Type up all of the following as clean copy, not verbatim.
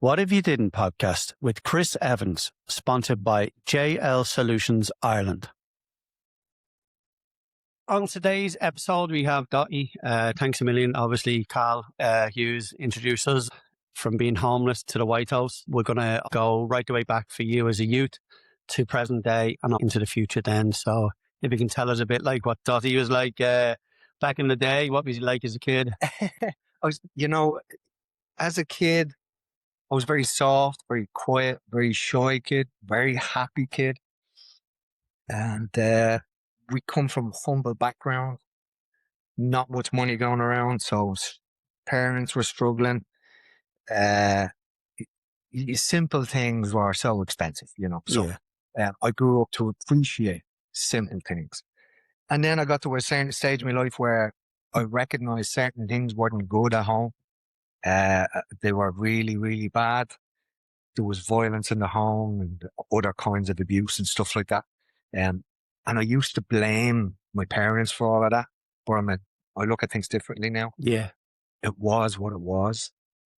What If You Didn't podcast with Chris Evans, sponsored by JL Solutions Ireland. On today's episode, we have Daithi. Thanks a million. Obviously, Carl Hughes introduced us from being homeless to the White House. We're going to go right the way back for you as a youth to present day and into the future then. So if you can tell us a bit like what Daithi was like back in the day, what was he like as a kid? As a kid, I was very soft, very quiet, very shy kid, very happy kid. And we come from humble background, not much money going around, so parents were struggling. Simple things were so expensive, So I grew up to appreciate simple things. And then I got to a certain stage in my life where I recognized certain things weren't good at home. They were really, really bad. There was violence in the home and other kinds of abuse and stuff like that. And I used to blame my parents for all of that. But I look at things differently now. Yeah. It was what it was.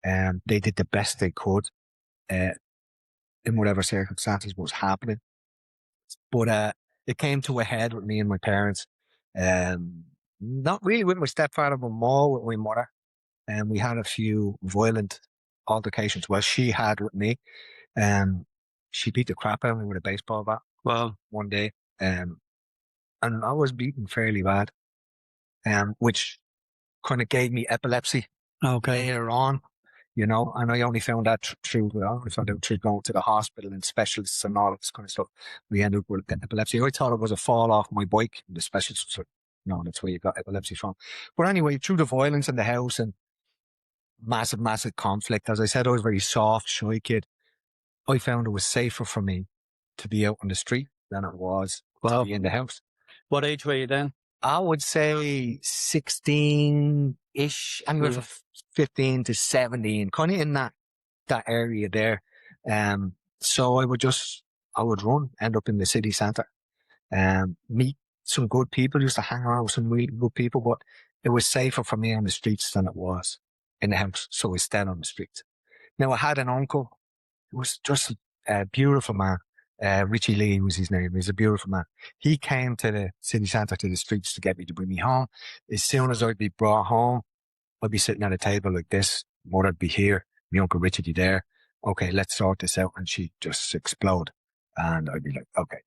They did the best they could in whatever circumstances was happening. But it came to a head with me and my parents. Not really with my stepfather, but more with my mother. And we had a few violent altercations. Well, she had with me. She beat the crap out of me with a baseball bat. Well, one day. And I was beaten fairly bad. Which kind of gave me epilepsy. Okay. Later on, and I only found that through going to the hospital and specialists and all this kind of stuff. We ended up with epilepsy. I thought it was a fall off my bike. The specialists said, no, that's where you got epilepsy from. But anyway, through the violence in the house and massive conflict. As I said, I was a very soft, shy kid. I found it was safer for me to be out on the street than it was to be in the house. What age were you then? I would say 16-ish, anywhere from 15 to 17, kind of in that area there. So I would run, end up in the city centre, meet some good people, used to hang around with some really good people, but it was safer for me on the streets than it was in the house. So I stayed on the streets. Now I had an uncle who was just a beautiful man. Richie Lee was his name. He's a beautiful man. He came to the city centre, to the streets to get me, to bring me home. As soon as I'd be brought home, I'd be sitting at a table like this. Mother'd be here. My Uncle Richard, you there? Okay, let's sort this out. And she'd just explode. And I'd be like, okay,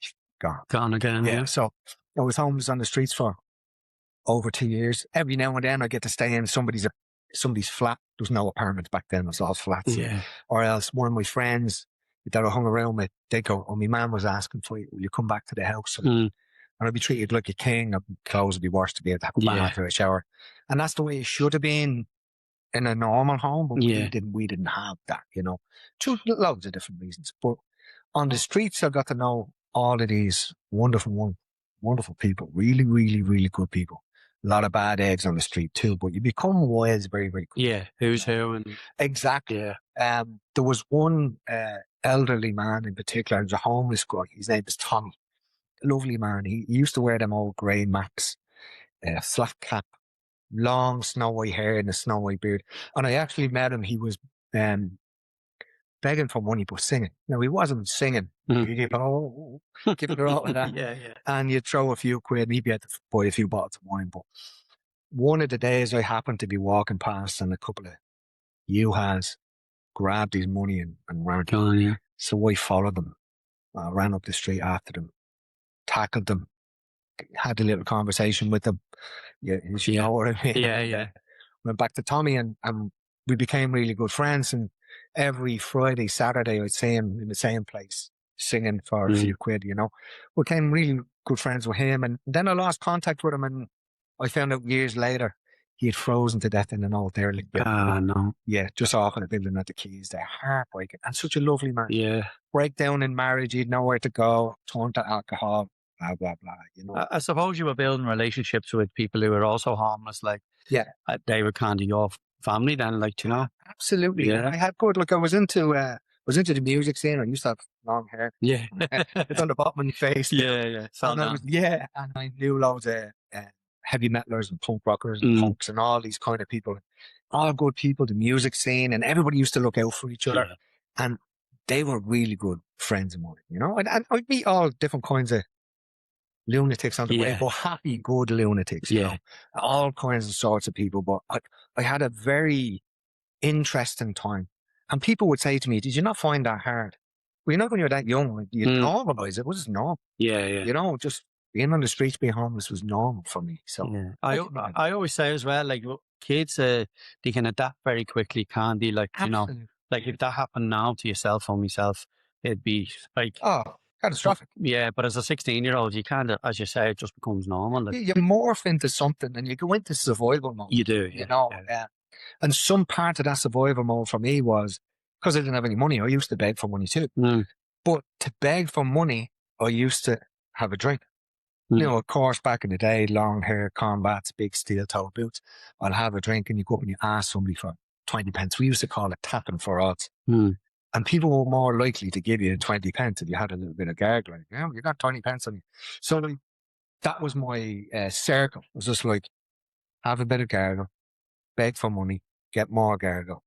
gone. Gone again. Yeah. So I was homeless on the streets for over 2 years. Every now and then I get to stay in somebody's flat. There was no apartments back then. It was all flats. Yeah. Or else one of my friends that I hung around with, they go, oh, my man was asking for you. Will you come back to the house? And I'd be treated like a king. Clothes would be worse to be able to have a bath or a shower. And that's the way it should have been in a normal home. But we didn't have that, Through loads of different reasons. But on the streets, I got to know all of these wonderful people. Really, really, really good people. A lot of bad eggs on the street too, but you become wise very, very quickly. Yeah, who's who. And exactly. Yeah. There was one elderly man in particular. He was a homeless guy. His name was Tommy. Lovely man. He used to wear them old grey Macs, flat cap, long snowy hair and a snowy beard. And I actually met him. He was begging for money but singing. Now, he wasn't singing. He'd go, give it all of that. Yeah. And you'd throw a few quid, maybe you had to buy a few bottles of wine. But one of the days I happened to be walking past and a couple of U-Hauls grabbed his money and ran. Yeah. So I followed them. I ran up the street after them, tackled them, had a little conversation with them. You know what I mean? Yeah. Went back to Tommy and we became really good friends. And every Friday, Saturday, I'd see him in the same place singing for a few quid, We became really good friends with him. And then I lost contact with him and I found out years later he had frozen to death in an old derelict building. No. Yeah, just off in a building at the Keys there. Heartbreaking. And such a lovely man. Yeah. Breakdown in marriage, he'd nowhere to go, turned to alcohol, blah, blah, blah, I suppose you were building relationships with people who were also homeless. Like, they were kind of your family then, like, Absolutely. Yeah. I had good, I was into the music scene. I used to have long hair. Yeah. It's on the bottom of my face. Yeah. And I knew loads of heavy metalers and punk rockers and punks and all these kind of people, all good people, the music scene, and everybody used to look out for each other. Yeah. And they were really good friends of mine, you know. And I'd meet all different kinds of lunatics on the way, Yeah. but happy, good lunatics, you know, all kinds of sorts of people. But I had a very interesting time. And people would say to me, did you not find that hard? Well, you know, when you're that young, like, you normalize it. It was normal. Yeah, yeah. You know, just being on the streets, being homeless was normal for me. So yeah. I always say as well, like kids, they can adapt very quickly, can't they? Like, you know, absolutely. like if that happened now to yourself or myself, it'd be like, Oh, catastrophic. yeah, but as a 16-year-old, you kind of, as you say, it just becomes normal. Like, You morph into something and you go into survival mode. you do, You know, and some part of that survival mode for me was because I didn't have any money. I used to beg for money too. But to beg for money, I used to have a drink. You know, of course, back in the day, long hair, combats, big steel-toe boots. I'll have a drink and you go up and you ask somebody for 20 pence. We used to call it tapping for odds. And people were more likely to give you 20 pence if you had a little bit of gargling. You know, you got 20 pence on you. So like, that was my circle. It was just like, have a bit of gargle, beg for money, get more gargle,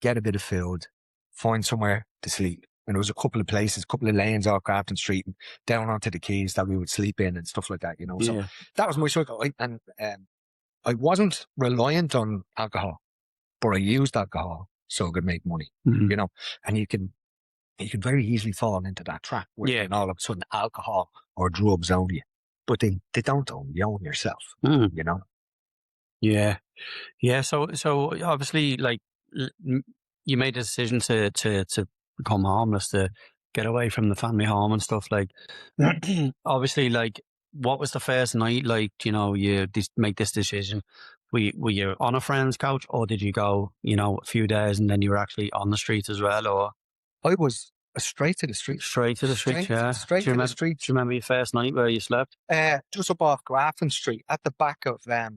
get a bit of food, find somewhere to sleep. And there was a couple of places, a couple of lanes off Grafton Street and down onto the quays that we would sleep in and stuff like that, you know. So that was my circle. And I wasn't reliant on alcohol, but I used alcohol so I could make money, you know. And you can very easily fall into that trap where all of a sudden alcohol or drugs own you. But they don't own you, own yourself, you know. Yeah. Yeah. So obviously, like, you made a decision to become homeless, to get away from the family home and stuff. Like, obviously, like, what was the first night like? You know, you make this decision. Were you on a friend's couch, or did you go, you know, a few days and then you were actually on the streets as well, or? I was straight to the streets. Straight to the streets, yeah. Straight to the streets. Do you remember your first night where you slept? Just up off Grafton Street, at the back of there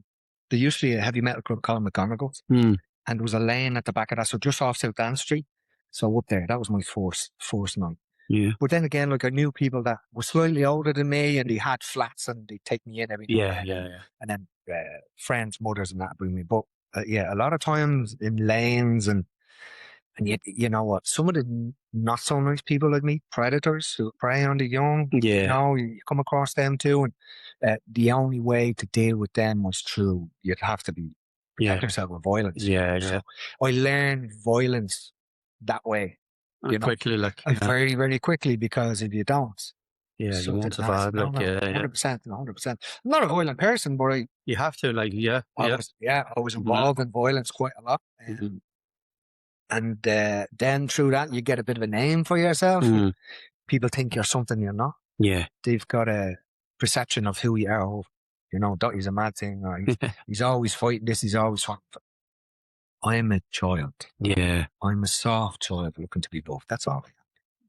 used to be a heavy metal club called McGonagall's, and there was a lane at the back of that, so just off South Dan Street. So up there, that was my first night. Yeah. But then again, like, I knew people that were slightly older than me, and they had flats, and they'd take me in every now and then. And then friends, mothers, and that bring me. But a lot of times in lanes and you know what? Some of the not so nice people like me, predators who prey on the young, you know, you come across them too. And the only way to deal with them was through, you'd have to protect yourself with violence. So I learned violence that way. You know, quickly, like, very, very quickly, because if you don't, you won't survive. Like, 100%. I'm not a violent person, but you have to, like, I was involved in violence quite a lot. And then through that, you get a bit of a name for yourself. People think you're something you're not. Yeah. They've got a perception of who you are. Oh, you know, Dottie's a mad thing, or he's always fighting this, he's always fighting. I'm a child. Yeah. I'm a soft child looking to be loved. That's all.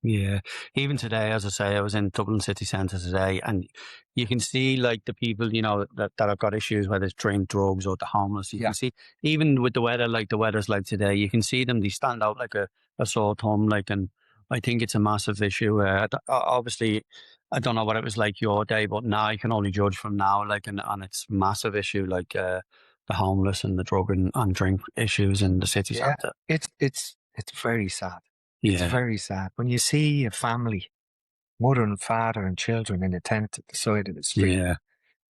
Yeah. Even today, as I say, I was in Dublin city centre today, and you can see, like, the people, you know, that have got issues, whether it's drink, drugs, or the homeless. You can see, even with the weather, like the weather's like today, you can see them, they stand out like a sore thumb, like, and I think it's a massive issue. Obviously, I don't know what it was like your day, but now I can only judge from now, like, and it's a massive issue, like, the homeless and the drug and drink issues in the city centre. It's very sad. It's very sad when you see a family, mother and father and children, in a tent at the side of the street.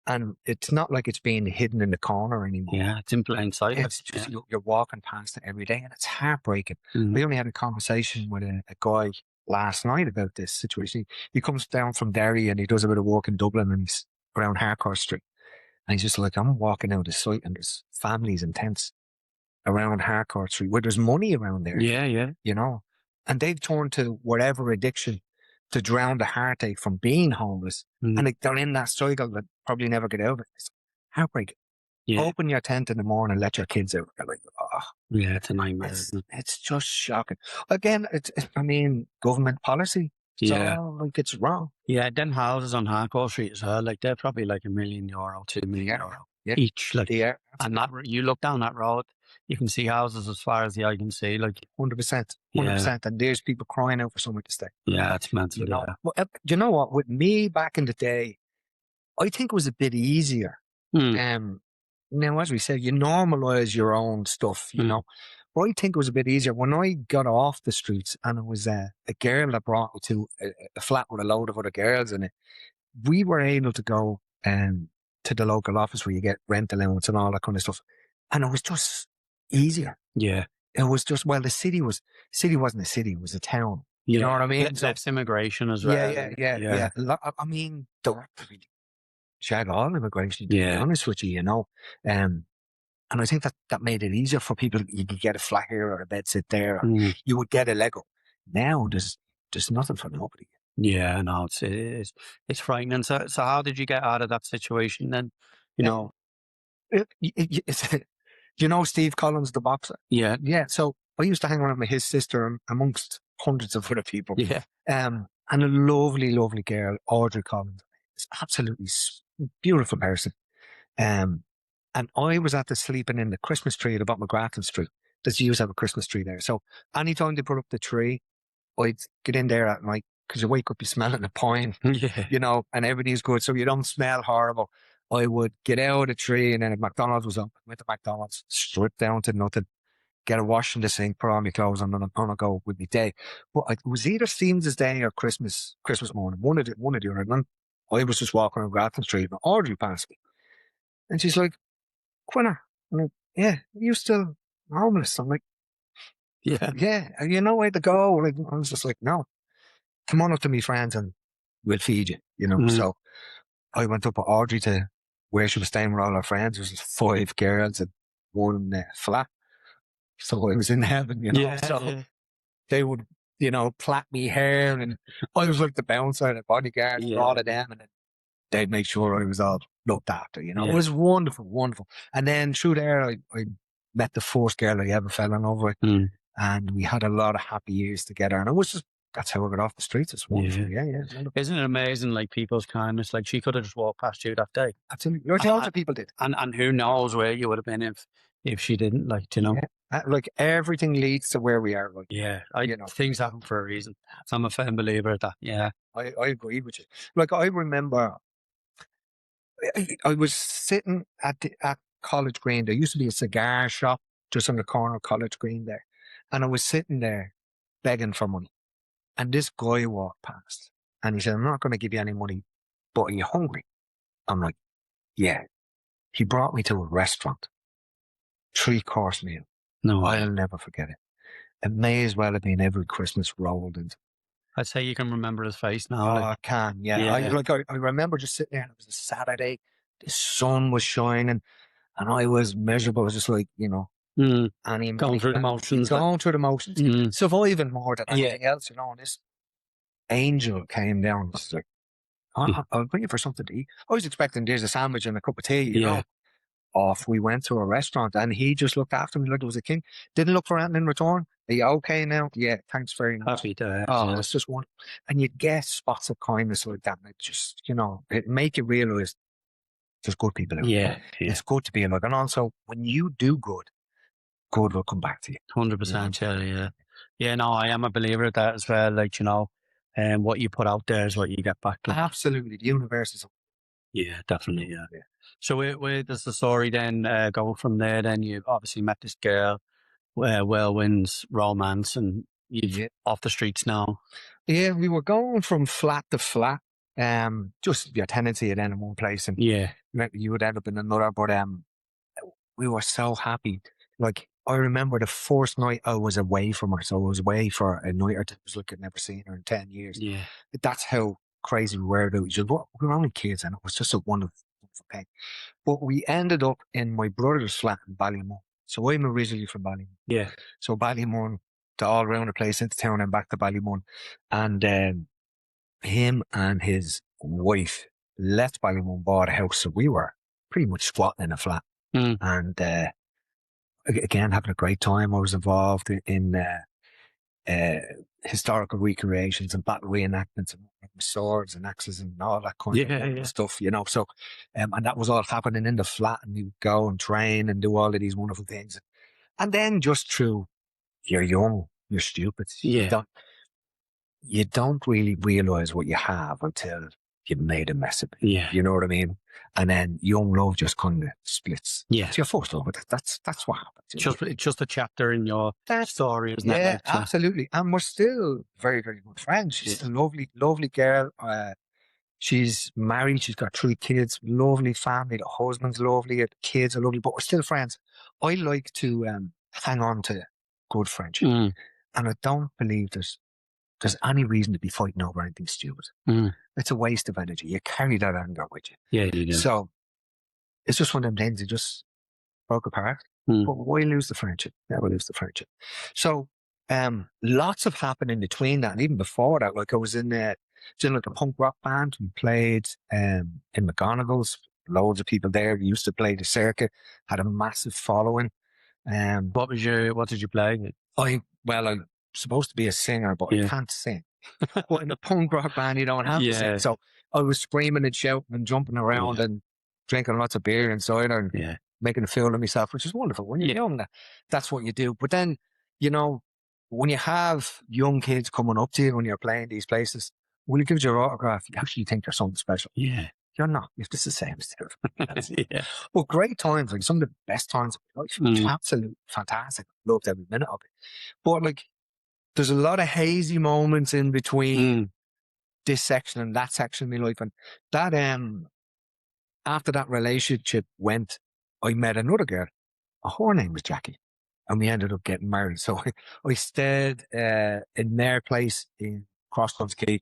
And it's not like it's being hidden in the corner anymore. Yeah, it's in plain sight. It's just, you're walking past it every day, and it's heartbreaking. I only had a conversation with a guy last night about this situation. He comes down from Derry and he does a bit of work in Dublin, and he's around Harcourt Street. And he's just like, I'm walking out of the site and there's families in tents around Harcourt Street where there's money around there. You know, and they've turned to whatever addiction to drown the heartache from being homeless. And they're in that cycle that probably never get out of it. It's heartbreaking. Open your tent in the morning and let your kids out. They're like, oh. Yeah, it's a nightmare. It's just shocking. Again, I mean, government policy. Like, it's wrong. Yeah, them houses on Harcourt Street as well, like, they're probably like €1 million, €2 million each. Like, and that, you look down that road, you can see houses as far as the eye can see, like 100%. And there's people crying out for somewhere to stay. Yeah, it's mental. You know? Well, do you know what? With me back in the day, I think it was a bit easier Now, as we said, you normalise your own stuff, you Mm. know. But I think it was a bit easier when I got off the streets, and it was a girl that brought me to a flat with a load of other girls in it. We were able to go to the local office where you get rent allowance and all that kind of stuff, and it was just easier. Yeah. It was just, well, the city wasn't a city; it was a town. You know Yeah. what I mean? So Less immigration as yeah, well. yeah. I mean, shag all immigration, to be Yeah. honest with you, you know. And I think that made it easier for people. You could get a flat here or a bed sit there, or Mm. you would get a Lego. Now there's nothing for nobody. Yeah, no, it's frightening. So how did you get out of that situation then? You know, You know Steve Collins, the boxer? yeah, Yeah. So I used to hang around with his sister amongst hundreds of other people. yeah, And a lovely, lovely girl, Audrey Collins. It's absolutely beautiful person. Um, and I was at the sleeping in the Christmas tree at about McGrattan Street. There's used to have a Christmas tree there. So anytime they put up the tree, I'd get in there at night because you wake up, you smelling the pine, yeah, you know, and everything's good. So you don't smell horrible. I would get out of the tree, and then if McDonald's was up, went to McDonald's, strip down to nothing, get a wash in the sink, put on my clothes, and then I'm gonna go with my day. But it was either Stevens' Day or Christmas morning, one of the other. And I was just walking around Grafton Street, and Audrey passed me, and she's like, "Quinner," I'm like, "Yeah, you still homeless?" I'm like, yeah, "Yeah, and you know where to go." Like, I was just like, "No, come on up to me friends, and we'll feed you," you know. mm, So I went up with Audrey to where she was staying with all her friends. There was 5 girls and one flat. So I was in heaven, you know. So yeah, they would, you know, plait me hair, and I was like the bouncer and the bodyguard for all yeah, of them, and then they'd make sure I was all looked after, you know. It yeah, was wonderful, wonderful. And then through there, I met the first girl I ever fell in love with, mm, and we had a lot of happy years together. And it was just, that's how I got off the streets. It's wonderful. yeah. Yeah, it's wonderful. Isn't it amazing? Like people's kindness. Like she could have just walked past you that day, Absolutely. Lots of people did. and who knows where you would have been if she didn't. Like, you know. Yeah. Like everything leads to where we are. Like, Yeah, you know, things happen for a reason. So I'm a firm believer of that. Yeah, I agree with you. Like, I remember I was sitting at College Green. There used to be a cigar shop just on the corner of College Green there. And I was sitting there begging for money. And this guy walked past, and he said, "I'm not going to give you any money, but are you hungry?" I'm like, "Yeah." He brought me to a restaurant, 3-course meal. no, I'll never forget it. It may as well have been every Christmas rolled into. I'd say you can remember his face now. Oh, Like, I can, yeah. yeah, I remember just sitting there, and it was a Saturday. The sun was shining, and I was miserable. I was just like, you know, mm, any going money. through the motions. Like, Going through the motions. mm, Surviving more than yeah, anything else, you know. And this angel came down. It's like, mm, I'll bring you for something to eat. I was expecting there's a sandwich and a cup of tea, you yeah, know. Off we went to a restaurant, and he just looked after me like it was a king. Didn't look for anything in return. Are you okay now? Yeah, thanks very much. happy days. Oh, Yeah, it's just one. And you get spots of kindness like that. And it just, you know, it make you realise there's good people out there. yeah, yeah, It's good to be alive. And also, when you do good, good will come back to you. 100%. Yeah, yeah, yeah. No, I am a believer of that as well. Like, you know, and what you put out there is what you get back. Like, Absolutely. The universe is. yeah, definitely. Yeah. Yeah. So where does the story then go from there? Then you obviously met this girl, whirlwinds, romance, and you've Yeah. off the streets now. Yeah, we were going from flat to flat. Just your tenancy then in one place, and Yeah, you would end up in another. But we were so happy. Like, I remember the first night I was away from her. So I was away for a night or two. It was like I'd never seen her in 10 years. yeah, That's how crazy we were about each other. We were only kids, and it was just a wonderful thing. But we ended up in my brother's flat in Ballymun. So I'm originally from Ballymun. yeah. So Ballymun, to all around the place, into town and back to Ballymun. And him and his wife left Ballymun, bought a house. So we were pretty much squatting in a flat. Mm. And again, having a great time. I was involved in historical recreations and battle reenactments and swords and axes and all that kind of wonderful stuff, you know. So, and that was all happening in the flat, and you go and train and do all of these wonderful things. And then just through, you're young, you're stupid. Yeah. You don't really realize what you have until you made a mess of it. Yeah. You know what I mean? And then young love just kind of splits. Yeah. It's your first love, but that's what happens. you know? It's just a chapter in your story, isn't it? Yeah, Like, so- absolutely. And we're still very, very good friends. She's a lovely, lovely girl. She's married. She's got 3 kids. Lovely family. The husband's lovely. The kids are lovely, but we're still friends. I like to hang on to good friendship, Mm, and I don't believe there's any reason to be fighting over anything stupid. mm. It's a waste of energy. You carry that anger with you. Yeah, you do. So it's just one of them things that just broke apart. Mm. But why lose the friendship? Never lose the friendship. So lots have happened in between that, and even before that. Like I was in like a punk rock band. We played in McGonagall's. Loads of people there. We used to play the circuit. Had a massive following. What did you play? I'm supposed to be a singer, but Yeah. I can't sing. But in a punk rock band, you don't have to Yeah. sing. So I was screaming and shouting and jumping around and drinking lots of beer and cider and Yeah. making a fool of myself, which is wonderful. When you're young, that's what you do. But then, you know, when you have young kids coming up to you when you're playing these places, will you give your autograph? You actually think you're something special. Yeah. You're not. You're just the same as everybody else. Yeah. But great times, like some of the best times of my life. It's absolutely fantastic. Loved every minute of it. But like, there's a lot of hazy moments in between this section and that section of my life. And that, after that relationship went, I met another girl. Her name was Jackie. And we ended up getting married. So I stayed in their place in Crosscountry,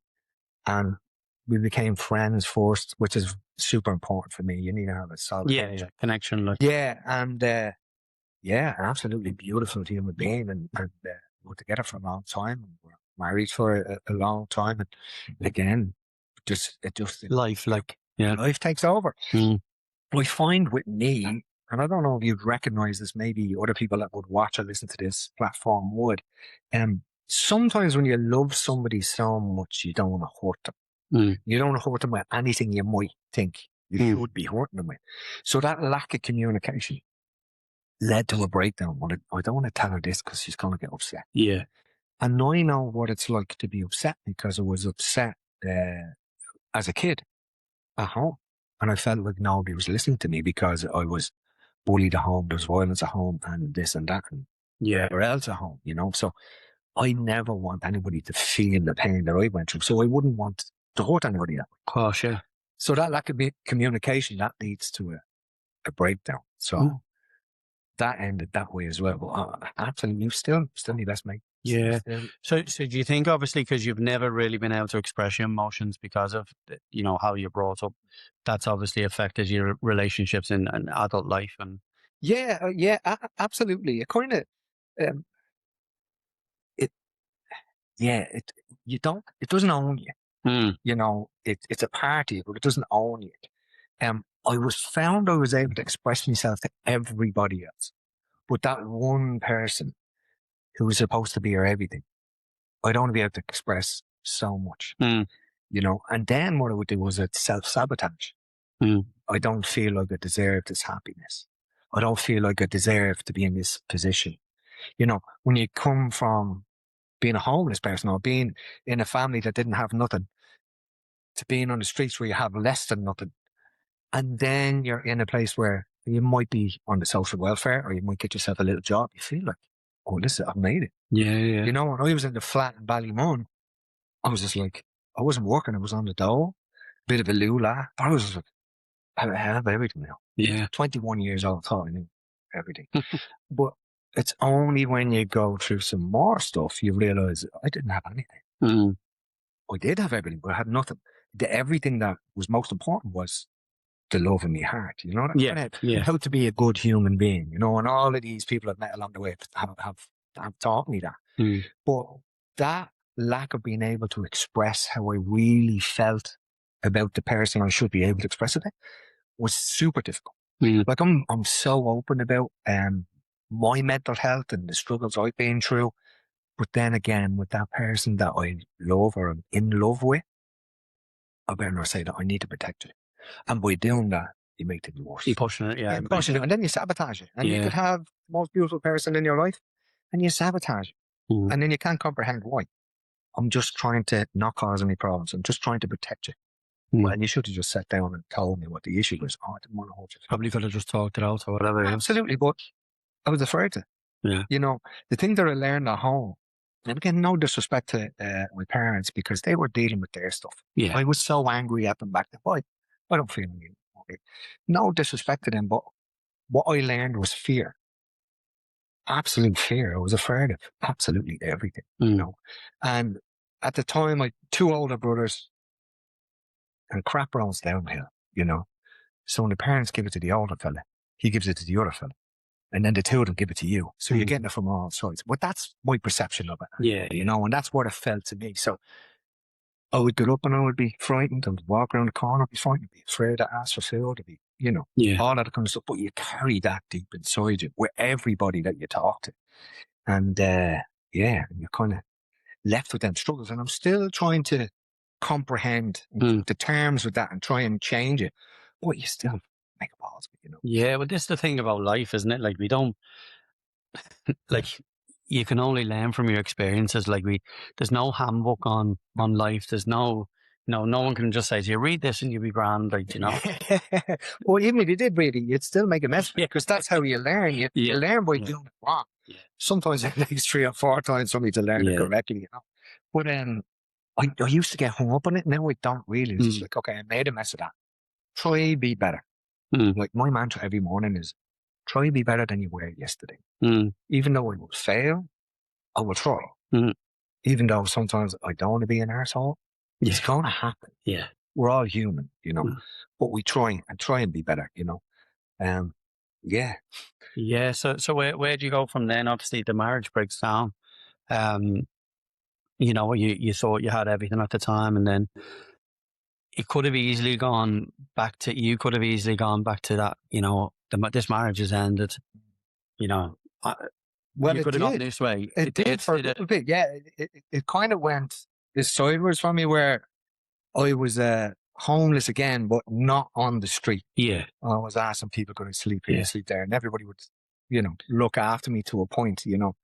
and we became friends first, which is super important for me. You need to have a solid connection. Like. Yeah, and an absolutely beautiful human being, and we're together for a long time. And we're married for a long time, and again, Life, life takes over. Mm. I find with me, and I don't know if you'd recognize this, maybe other people that would watch or listen to this platform would. Sometimes when you love somebody so much, you don't want to hurt them. You don't want to hurt them with anything you might think you should be hurting them with. So that lack of communication led to a breakdown. I don't want to tell her this because she's going to get upset. Yeah. And I know what it's like to be upset, because I was upset as a kid at home. And I felt like nobody was listening to me because I was bullied at home, there was violence at home, and this and that, and whatever else at home, you know. So I never want anybody to feel the pain that I went through. So I wouldn't want to hurt anybody that way. Of course, yeah. So that lack of communication, that leads to a breakdown. So that ended that way as well. But absolutely, still my best mate. Yeah. So do you think, obviously, because you've never really been able to express your emotions because of, how you're brought up, that's obviously affected your relationships in adult life? And absolutely. It kind of, it doesn't own you. You know, it's a part of you, but it doesn't own you. I was able to express myself to everybody else, but that one person who was supposed to be your everything, I'd only be able to express so much, you know. And then what I would do was I'd self-sabotage. I don't feel like I deserve this happiness. I don't feel like I deserve to be in this position. You know, when you come from being a homeless person or being in a family that didn't have nothing to being on the streets where you have less than nothing, and then you're in a place where you might be on the social welfare or you might get yourself a little job, you feel like, oh, listen, I've made it. Yeah. You know, when I was in the flat in Ballymun, I was just like, I wasn't working, I was on the dole, bit of a lula, but I was just like, I have everything now. Yeah. 21 years old, I thought I knew everything. But it's only when you go through some more stuff, you realize I didn't have anything. I did have everything, but I had nothing. The everything that was most important was the love in my heart, you know? How to be a good human being, you know? And all of these people I've met along the way have taught me that. But that lack of being able to express how I really felt about the person I should be able to express it was super difficult. Like I'm so open about my mental health and the struggles I've been through. But then again, with that person that I love or am in love with, I better not say that I need to protect it. And by doing that, you make things worse. You're pushing it, yeah. Pushing it, and then you sabotage it. And you could have the most beautiful person in your life, and you sabotage it. And then you can't comprehend why. I'm just trying to not cause any problems. I'm just trying to protect you. Well, you should have just sat down and told me what the issue was. Oh, I didn't want to hold you. Probably could have just talked it out or whatever. Absolutely, but I was afraid to. Yeah. You know, the thing that I learned at home, and again, no disrespect to my parents because they were dealing with their stuff. Yeah. I was so angry at them back then. Boy, I don't feel any. No disrespect to them, but what I learned was fear. Absolute fear. I was afraid of absolutely everything, you know. And at the time, I had 2 older brothers, and crap rolls downhill, you know. So when the parents give it to the older fella, he gives it to the other fella. And then the 2 of them give it to you. So you're getting it from all sides. But that's my perception of it. Yeah. You know, and that's what it felt to me. So I would get up and I would be frightened and walk around the corner, be frightened, be afraid to ask for food, to be, you know, all that kind of stuff. But you carry that deep inside you with everybody that you talk to. And you're kind of left with them struggles. And I'm still trying to comprehend the terms with that and try and change it. But you still make a pause, you know. Yeah, well, this is the thing about life, isn't it? Like, we don't, like, you can only learn from your experiences. Like, there's no handbook on life. There's no one can just say to you, read this and you'll be grand, like, you know. Well, even if you did read it, you'd still make a mess of it because that's how you learn. You learn by doing it wrong. Yeah. Sometimes it takes 3 or 4 times for me to learn it correctly, you know. But I used to get hung up on it. Now I don't really. It's just like, okay, I made a mess of that. Try be better. Like my mantra every morning is, try be better than you were yesterday. Even though I will fail, I will try. Even though sometimes I don't want to be an arsehole, it's going to happen. Yeah. We're all human, you know, but we try and be better, you know. Yeah. Yeah. So where do you go from then? Obviously the marriage breaks down. You know, you thought you had everything at the time, and then you could have easily gone back to that, you know, this marriage has ended, you know. Well, you could have gone this way. It did for a little bit, yeah. It kind of went this sideways for me where I was homeless again, but not on the street. Yeah. I was asking people, could I sleep here, sleep there? And everybody would, you know, look after me to a point, you know.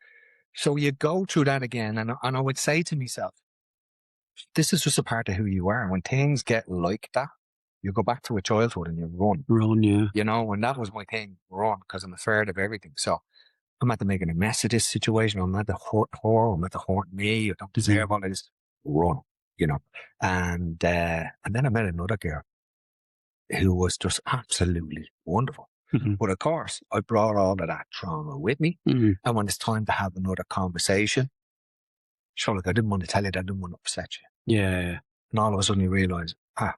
So you go through that again, and I would say to myself, this is just a part of who you are. When things get like that, you go back to a childhood and you run. Run, yeah. You know, and that was my thing, run, because I'm afraid of everything. So I'm at the making a mess of this situation. I'm at the hurt her. I'm at the hurt me. I don't deserve all of this. Run, you know. And then I met another girl who was just absolutely wonderful. But of course, I brought all of that trauma with me. And when it's time to have another conversation, sure, like I didn't want to tell you that, I didn't want to upset you. Yeah. And all of a sudden you realise, I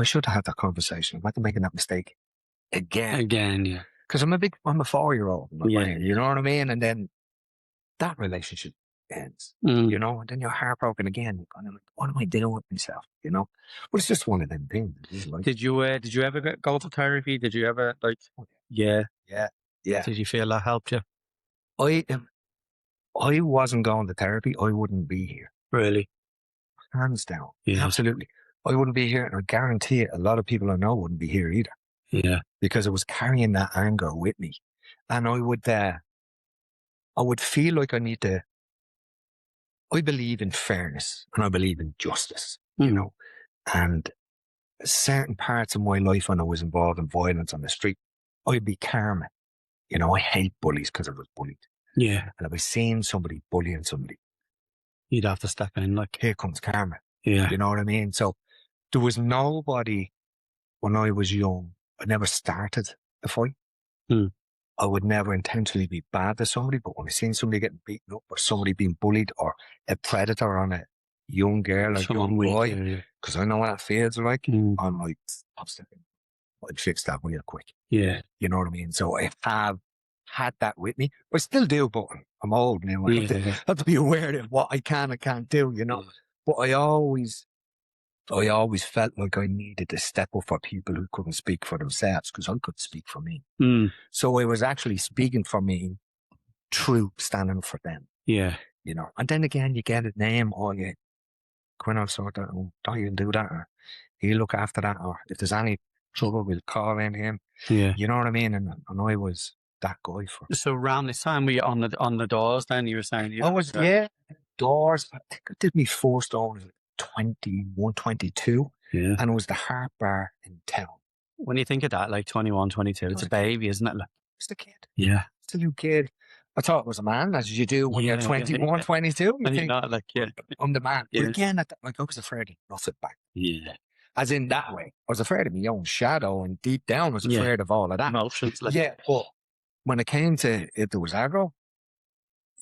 should have had that conversation. I'm not making that mistake again. Yeah. Because I'm a 4-year-old. You know what I mean? And then that relationship ends, you know, and then you're heartbroken again. And I'm like, what am I doing with myself? You know? But it's just one of them things. Like, did you ever go to therapy? Did you ever, like, Yeah. Did you feel that helped you? I wasn't going to therapy, I wouldn't be here. Really? Hands down. Yeah. Absolutely. I wouldn't be here, and I guarantee it, a lot of people I know wouldn't be here either. Yeah. Because I was carrying that anger with me. And I would feel like I believe in fairness and I believe in justice, you know. And certain parts of my life when I was involved in violence on the street, I'd be karma. You know, I hate bullies because I was bullied. Yeah. And if I seen somebody bullying somebody, you'd have to step in, like, here comes karma. Yeah. You know what I mean? So there was nobody when I was young. I never started a fight. I would never intentionally be bad to somebody, but when I seen somebody getting beaten up or somebody being bullied or a predator on a young girl or young boy, because I know what that feels like, I'm like, I'm stepping. I'd fix that real quick. Yeah. You know what I mean? So I have had that with me. I still do, but I'm old now. I have to be aware of what I can and can't do, you know. But I always felt like I needed to step up for people who couldn't speak for themselves because I could speak for me. So I was actually speaking for me through standing for them. Yeah. You know, and then again, you get a name, or you come in sort of, don't even do that, or you look after that, or if there's any trouble, we'll call in him. Yeah. You know what I mean? And I was that guy for. So around this time, were you on the doors then? You were saying I was, doors. I think I did my first door was 21, 22. Yeah. And it was the Harp Bar in town. When you think of that, like 21, 22, it's a baby, isn't it? Like, It's the kid. yeah. It's a new kid. I thought it was a man, as you do when you're 21, 22. You And you're think, not like, yeah. I'm the man. Yeah. But again, like, I was afraid of nothing back. Yeah. As in that way. I was afraid of my own shadow, and deep down I was Yeah. afraid of all of that. Emotions. Like, Yeah, but when it came to if there was aggro,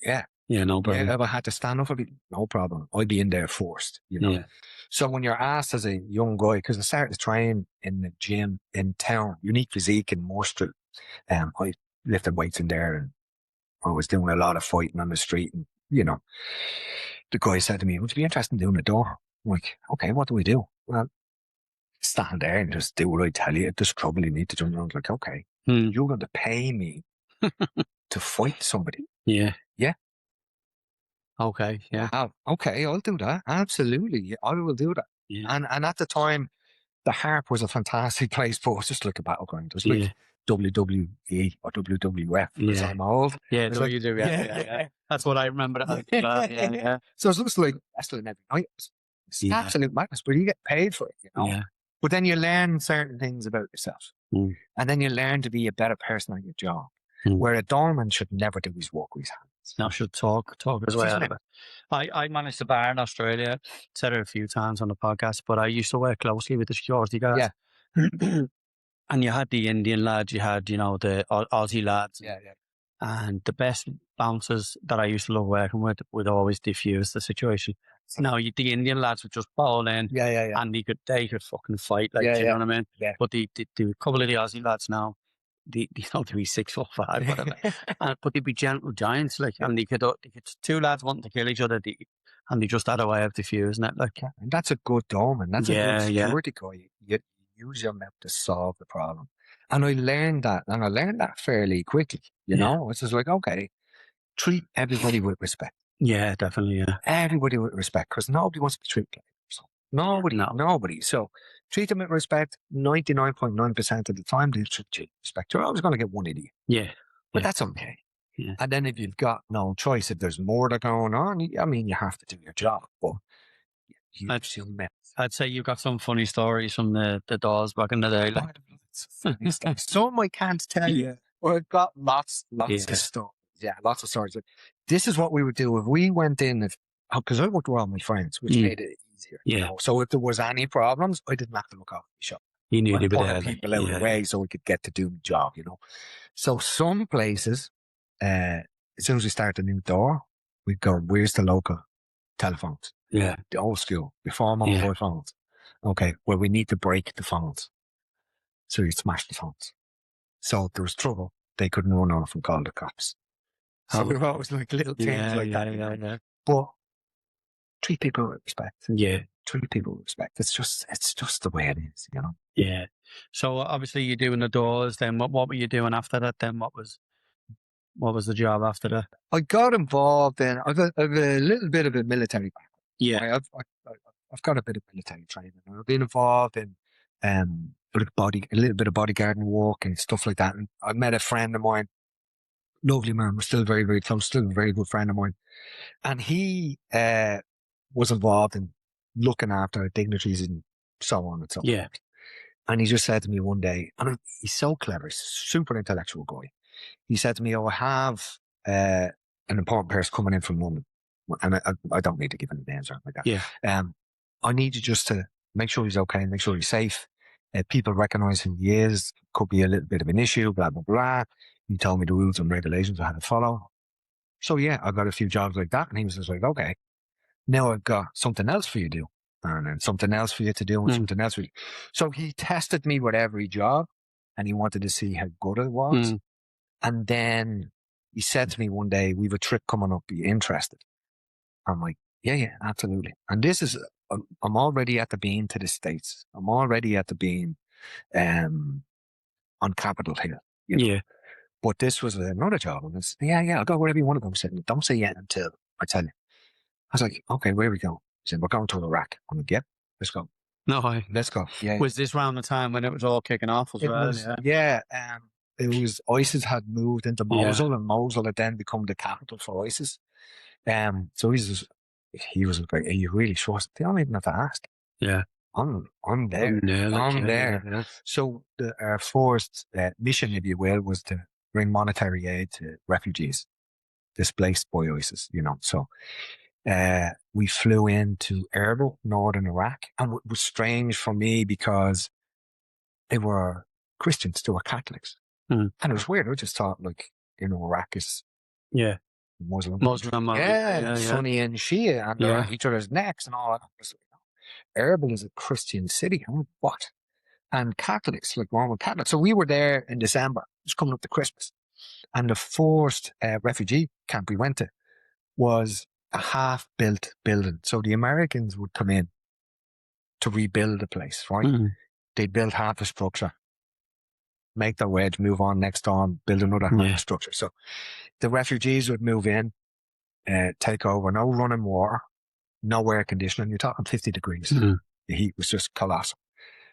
yeah. yeah, no problem. Yeah, if I had to stand up, no problem. I'd be in there first, you know. Yeah. So when you're asked as a young guy, because I started to train in the gym in town, Unique Physique in Moore Street, I lifted weights in there, and I was doing a lot of fighting on the street, and you know, the guy said to me, "Would you be interested in doing a door?" I'm like, "Okay, what do we do?" Well, stand there and just do what I tell you. There's trouble you need to do. And I was like, "Okay, you're going to pay me to fight somebody." Yeah. Yeah. Okay. Yeah. Okay, I'll do that. Absolutely. Yeah, I will do that. Yeah. And at the time, the Harp was a fantastic place, but it was just like a battleground. It was like WWE or WWF because I'm old. Yeah, It's like, WWF. Yeah. That's what I remember. Yeah. So it's just like wrestling every night. It's absolute madness, but you get paid for it, you know. Yeah. But then you learn certain things about yourself. And then you learn to be a better person at your job. Where a doorman should never do his work with his hands. Now should talk as well. I managed a bar in Australia, said it a few times on the podcast, but I used to work closely with the security guards. Yeah. And you had the Indian lads, you had, you know, the Aussie lads. Yeah. And the best bouncers that I used to love working with would always diffuse the situation. Now, the Indian lads would just bowl in, and they could fucking fight, like, you know what I mean? Yeah. But the couple of the Aussie lads now, they'd be 6'5", whatever, but they'd be gentle giants, like, and they could two lads wanting to kill each other, and they just had a way of diffusing it, like. And that's a good doorman. That's a good security guy. You use your mouth to solve the problem. And I learned that fairly quickly, you know? It's just like, okay, treat everybody with respect. Yeah, definitely, yeah. Everybody with respect, because nobody wants to be treated like that. Nobody. So treat them with respect. 99.9% of the time, they'll treat you with respect. You're always going to get one idiot. Yeah. But that's okay. Yeah. And then if you've got no choice, if there's more that going on, I mean, you have to do your job. But I'd say you've got some funny stories from the doors back in the day. Like. Some I can't tell you. Well, I've got lots of stories. Yeah, lots of stories. This is what we would do if we went in, because I worked with all my friends, which made it easier. Yeah. You know? So if there was any problems, I didn't have to look after the shop. You knew to be there. People out of the way so we could get to do the job, you know. So some places, as soon as we start a new door, we'd go, where's the local telephones? Yeah. The old school, before mobile phones. Okay, well, we need to break the phones. So you'd smash the phones. So if there was trouble, they couldn't run off and call the cops. So we were always like little things like that. Yeah. But treat people with respect. Yeah. Treat people with respect. It's just the way it is, you know. Yeah. So obviously you're doing the doors. Then what were you doing after that? Then what was the job after that? I got involved in. I've a little bit of a military background. Yeah. I've got a bit of military training. I've been involved in a little bit of bodyguarding work and stuff like that. And I met a friend of mine, lovely man. We're still very, very close. Still a very good friend of mine, and he was involved in looking after dignitaries and so on and so forth. And he just said to me one day, and he's so clever, he's a super intellectual guy. He said to me, "Oh, I have an important person coming in from London, and I don't need to give any names or anything like that. Yeah. I need you just to make sure he's okay, make sure he's safe. People recognize who he is. Could be a little bit of an issue, blah, blah, blah." He told me the rules and regulations I had to follow. So yeah, I got a few jobs like that. And he was just like, okay, now I've got something else for you to do. And then something else for you to do and something else for you. So he tested me with every job and he wanted to see how good I was. And then he said to me one day, "We have a trip coming up. Are you interested?" I'm like, yeah, absolutely. And this is, I'm already at the being to the States. I'm already at the being on Capitol Hill. You know? Yeah. But this was another job. And I said, yeah, I'll go wherever you want to go. He said, "Don't say yeah until I tell you." I was like, "Okay, where are we going?" He said, "We're going to Iraq." I'm like, "Yep, let's go." No way. Let's go. Yeah. Was this around the time when it was all kicking off as well? It was ISIS had moved into Mosul and Mosul had then become the capital for ISIS. So he was like, "Are you really sure?" They don't even have to ask. Yeah. I'm there. I'm there. Yeah. So our first mission, if you will, was to bring monetary aid to refugees displaced by ISIS, So we flew into Erbil, northern Iraq, and it was strange for me because they were Christians, they were Catholics. Mm. And it was weird. I just thought, Iraq is Yeah. Muslim. Yeah. Sunni and Shia, and they're on each other's necks and all that. Erbil is a Christian city. I'm like, what? And Catholics, like Roman Catholics. So we were there in December, just coming up to Christmas. And the first refugee camp we went to was a half-built building. So the Americans would come in to rebuild the place, right? Mm. They'd build half a structure, make their wedge, move on next door, build another half structure. So the refugees would move in, take over, no running water, no air conditioning. You're talking 50 degrees. Mm. The heat was just colossal.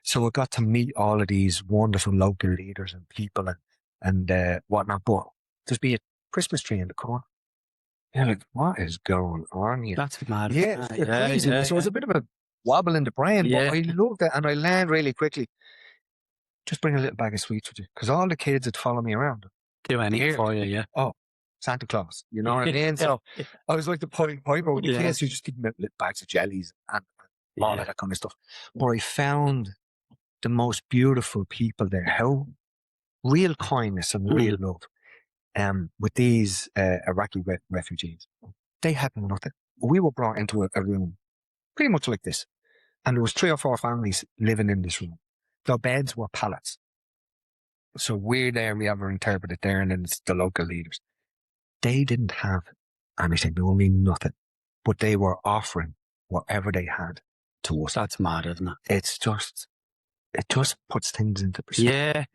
So we got to meet all of these wonderful local leaders and people and whatnot. But there's be a Christmas tree in the corner. You're like, what is going on here? That's mad. Yeah, it's crazy. So it was a bit of a wobble in the brain, but I loved it, and I learned really quickly. Just bring a little bag of sweets with you, because all the kids would follow me around. Do anything for you, yeah. Oh, Santa Claus, you know what I mean? So I was like the Piper with the kids who just give me little bags of jellies and all of that kind of stuff. But I found the most beautiful people there. How real kindness and real love. With these Iraqi refugees, they had nothing. We were brought into a room pretty much like this, and there was 3 or 4 families living in this room. Their beds were pallets. So we're there, we have our interpreter there, and then it's the local leaders. They didn't have anything, only nothing, but they were offering whatever they had to us. That's mad, isn't it? It just puts things into perspective,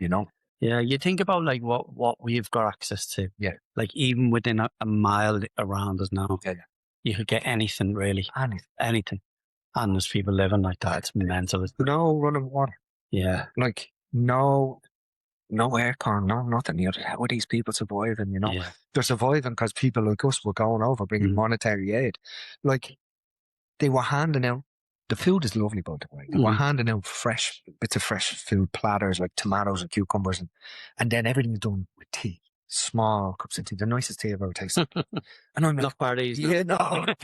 Yeah, you think about like what we've got access to. Yeah. Like even within a mile around us now. Yeah. You could get anything really. Anything. And there's people living like that. It's mental. No running water. Yeah. Like no aircon, no nothing. How are these people surviving, Yeah. They're surviving because people like us were going over bringing monetary aid. Like they were handing out, the food is lovely, by the way. They were handing out bits of fresh food, platters like tomatoes and cucumbers, and then everything's done with tea. Small cups of tea, the nicest tea I've ever tasted. And I'm like, not parties. Yeah, no. I'm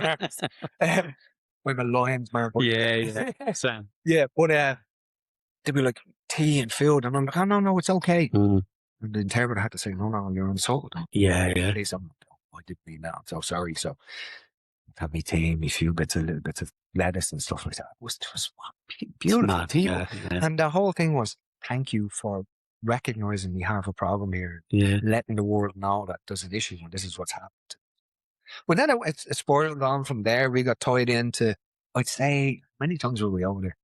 a Lions man. But Sam. Yeah, but they'd be like tea and food, and I'm like, oh no, it's okay. And the interpreter had to say, no, you're insulted. Yeah. Please, I didn't mean that. I'm so sorry. So have me tea, me few little bits of lettuce and stuff like that. It was just beautiful people. Yeah. And the whole thing was, thank you for recognizing we have a problem here. Yeah. Letting the world know that there's an issue and this is what's happened. But then it spiraled on from there. We got tied into, I'd say, many times were we over there?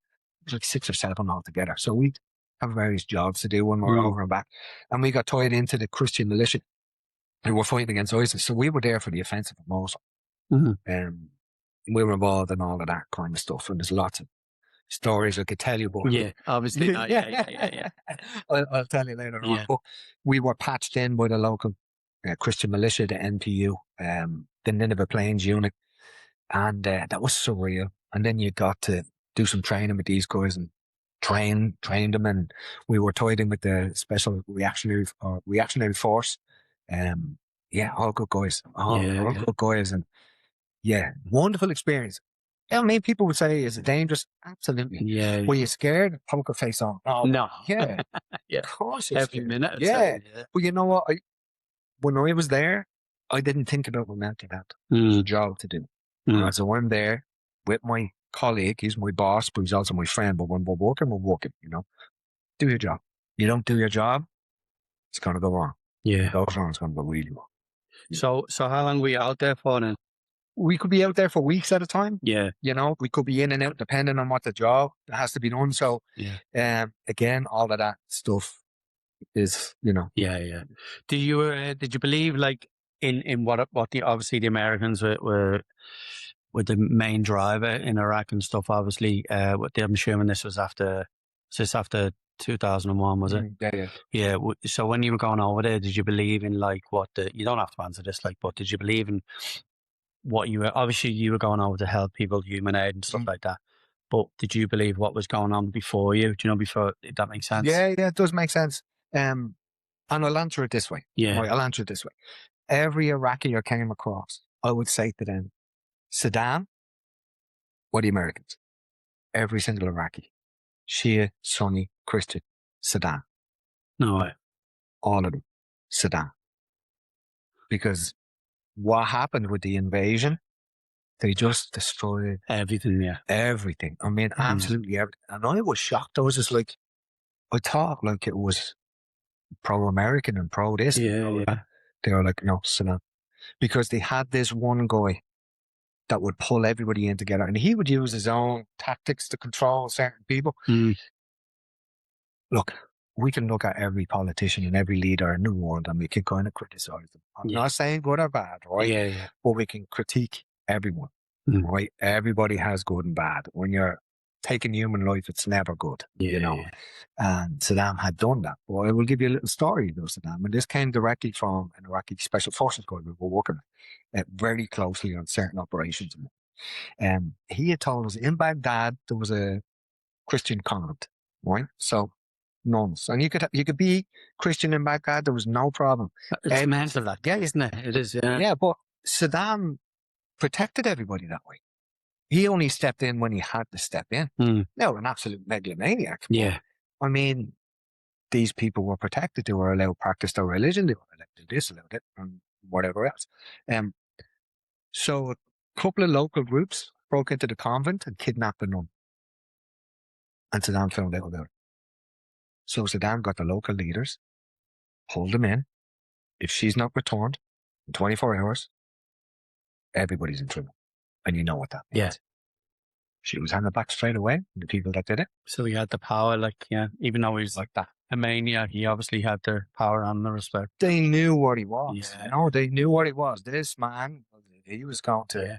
It was like 6 or 7 altogether. So we'd have various jobs to do when we were over and back. And we got tied into the Christian militia who were fighting against ISIS. So we were there for the offensive of Mosul. We were involved in all of that kind of stuff. And there's lots of stories I could tell you, but obviously. Yeah. I'll tell you later on. But we were patched in by the local Christian militia, the NPU, the Nineveh Plains unit, and that was surreal. And then you got to do some training with these guys and trained them, and we were tied in with the special reactionary force. All good guys, all good guys, and wonderful experience. I mean, people would say, is it dangerous? Absolutely. Yeah. Were you scared? Poker face on. Oh, no. Yeah. Of course. Every minute. Yeah. But you know what? When I was there, I didn't think about my mental health. It was a job to do. So I'm there with my colleague. He's my boss, but he's also my friend. But when we're working, Do your job. You don't do your job, it's going to go wrong. Yeah. It goes wrong, it's going to go really wrong. So how long were you out there for then? We could be out there for weeks at a time. Yeah. We could be in and out depending on what the job that has to be done. So, again, all of that stuff is, Yeah. Did you believe like in what obviously the Americans were the main driver in Iraq and stuff? Obviously, I'm assuming this was after 2001, was it? Yeah. So when you were going over there, did you believe in like you don't have to answer this, but did you believe in what you were going over to help people, human aid and stuff like that? but did you believe what was going on before you? Do you know, before, if that makes sense? Yeah, it does make sense. And I'll answer it this way. Yeah. Right, I'll answer it this way. Every Iraqi I came across, I would say to them, Saddam or the Americans. Every single Iraqi. Shia, Sunni, Christian, Saddam. No way. All of them. Saddam. Because what happened with the invasion, they just destroyed Everything, yeah. everything. I mean, absolutely everything. And I was shocked. I was just like, I thought like it was pro-American and pro-this. Yeah. They were like, no, Saddam. Because they had this one guy that would pull everybody in together, and he would use his own tactics to control certain people. Look, we can look at every politician and every leader in the world and we can kind of criticize them. I'm not saying good or bad, right? Yeah. But we can critique everyone, right? Everybody has good and bad. When you're taking human life, it's never good, you know. And Saddam had done that. But I will give you a little story about Saddam. And this came directly from an Iraqi special forces guy we were working very closely on certain operations. He had told us in Baghdad there was a Christian convent, right? So nuns, and you could be Christian in Baghdad. There was no problem. It's mental, that, isn't it? It is, yeah. Yeah, but Saddam protected everybody that way. He only stepped in when he had to step in. Now, an absolute megalomaniac. Yeah. I mean, these people were protected. They were allowed to practice their religion. They were allowed to do this, allowed it, and whatever else. So a couple of local groups broke into the convent and kidnapped a nun. And Saddam found out about it. So Saddam got the local leaders, pulled them in. If she's not returned in 24 hours, everybody's in trouble. And you know what that means. Yeah. She was handed back straight away, the people that did it. So he had the power, like, yeah, even though he was like that, a maniac, he obviously had the power and the respect. They knew what he was. Yeah. You know, they knew what he was. This man, he was going to... Yeah.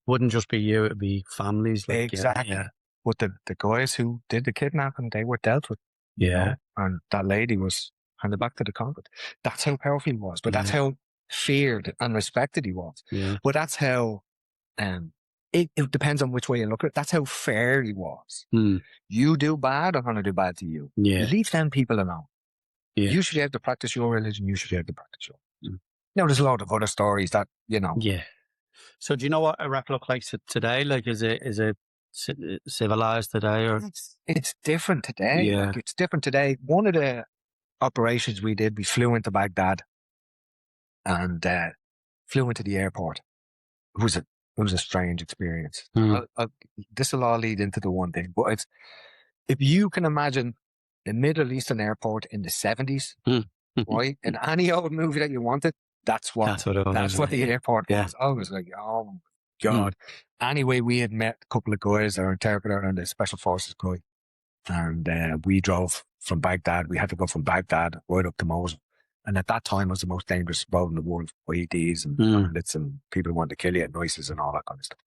Wouldn't just be you, it'd be families. Like, exactly. Yeah. But the guys who did the kidnapping, they were dealt with. Yeah. You know? And that lady was handed back to the convent. That's how powerful he was. But that's how feared and respected he was. Yeah. But that's how... It depends on which way you look at it. That's how fair he was. You do bad, I'm going to do bad to you. Yeah. Leave them people alone. Yeah. You should be able to practice your religion. You should be able to practice yours. Now, there's a lot of other stories that, you know. Yeah. So do you know what Iraq looks like today? Like, is it civilized today? Or It's different today. Yeah. Like, it's different today. One of the operations we did, we flew into Baghdad and flew into the airport. It was a strange experience. This will all lead into the one thing, but it's, if you can imagine the Middle Eastern airport in the 70s, right? In any old movie that you wanted, that's what the airport was. I was like, oh my God. Anyway, we had met a couple of guys, our interpreter and the special forces guy, and we drove from Baghdad. We had to go from Baghdad right up to Mosul. And at that time, it was the most dangerous road in the world for EDs and bandits and people who wanted to kill you at noises and all that kind of stuff.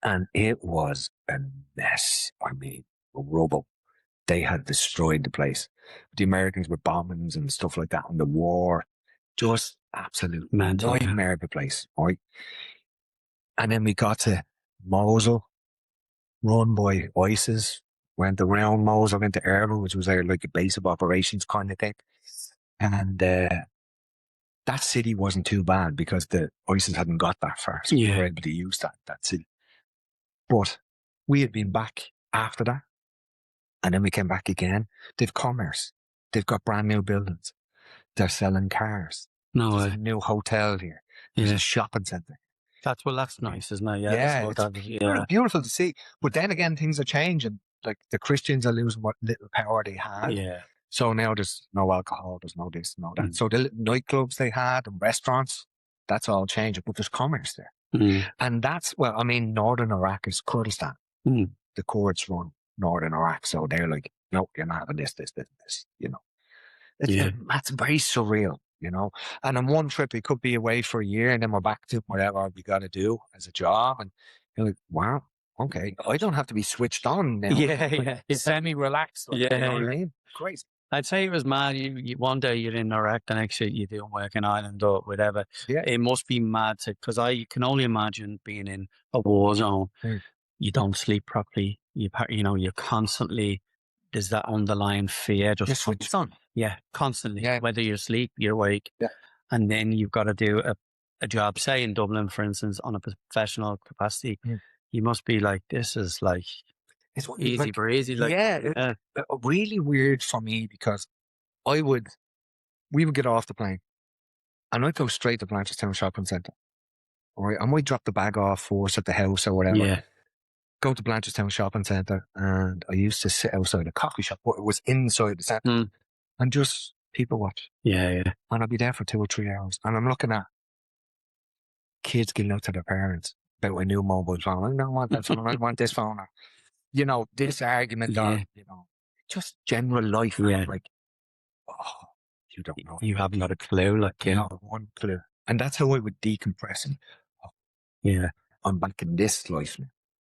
And it was a mess. I mean, rubble. They had destroyed the place. The Americans were bombings and stuff like that, and the war, just absolute nightmare of the place, right? And then we got to Mosul, run by ISIS, went around Mosul, went to Erbil, which was like a base of operations kind of thing. And that city wasn't too bad because the ISIS hadn't got that far, so we were able to use that city. But we had been back after that, and then we came back again. They've commerce. They've got brand new buildings. They're selling cars. There's a new hotel here. There's a shopping centre. That's nice, isn't it? Yeah, it's beautiful to see. But then again, things are changing. Like, the Christians are losing what little power they had. Yeah. So now there's no alcohol, there's no this, no that. So the nightclubs they had and restaurants, that's all changing, but there's commerce there. And that's, well, I mean, northern Iraq is Kurdistan. The Kurds run northern Iraq, so they're like, no, you're not having this, you know. That's very surreal, you know. And on one trip, we could be away for a year and then we're back to whatever we got to do as a job. And you're like, wow, okay, I don't have to be switched on now. Semi-relaxed. Like, you know what I mean? Crazy. I'd say it was mad. You one day you're in Iraq, the next day you're doing work in Ireland or whatever. Yeah. It must be mad because I can only imagine being in a war zone. You don't sleep properly. you're constantly, there's that underlying fear. You're switched on. Yeah, constantly. Yeah. Whether you're asleep, you're awake. Yeah. And then you've got to do a job, say in Dublin, for instance, on a professional capacity. Mm. You must be like, this is like It's what- easy like, breezy. Like, really weird for me because we would get off the plane and I'd go straight to Blanchardstown Shopping Centre. All right. I might drop the bag off for us at the house or whatever. yeah, Go to Blanchardstown Shopping Centre and I used to sit outside a coffee shop, but it was inside the centre Mm. and just people watch. yeah. And I'd be there for 2 or 3 hours and I'm looking at kids getting out to their parents about a new mobile phone. I don't want that phone. I want this phone. Or, this argument or, just general life. Yeah. Like, oh, you don't know. You haven't got a clue. Like, Not one clue. And that's how I would decompress. yeah. I'm back in this life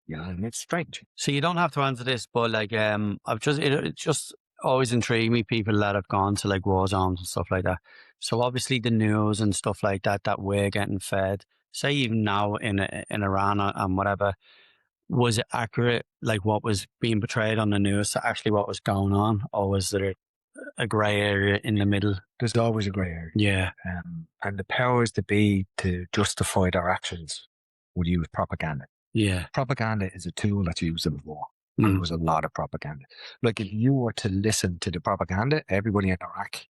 now. And it's strange. So you don't have to answer this, but like, it just always intrigued me, people that have gone to like war zones and stuff like that. So obviously the news and stuff like that we're getting fed, say even now in Iran and whatever, was it accurate, like what was being portrayed on the news to actually what was going on? Or was there a grey area in the middle? There's always a grey area. Yeah. And the powers that be to justify their actions would use propaganda. Yeah. Propaganda is a tool that's used in war. And there was a lot of propaganda. Like if you were to listen to the propaganda, everybody in Iraq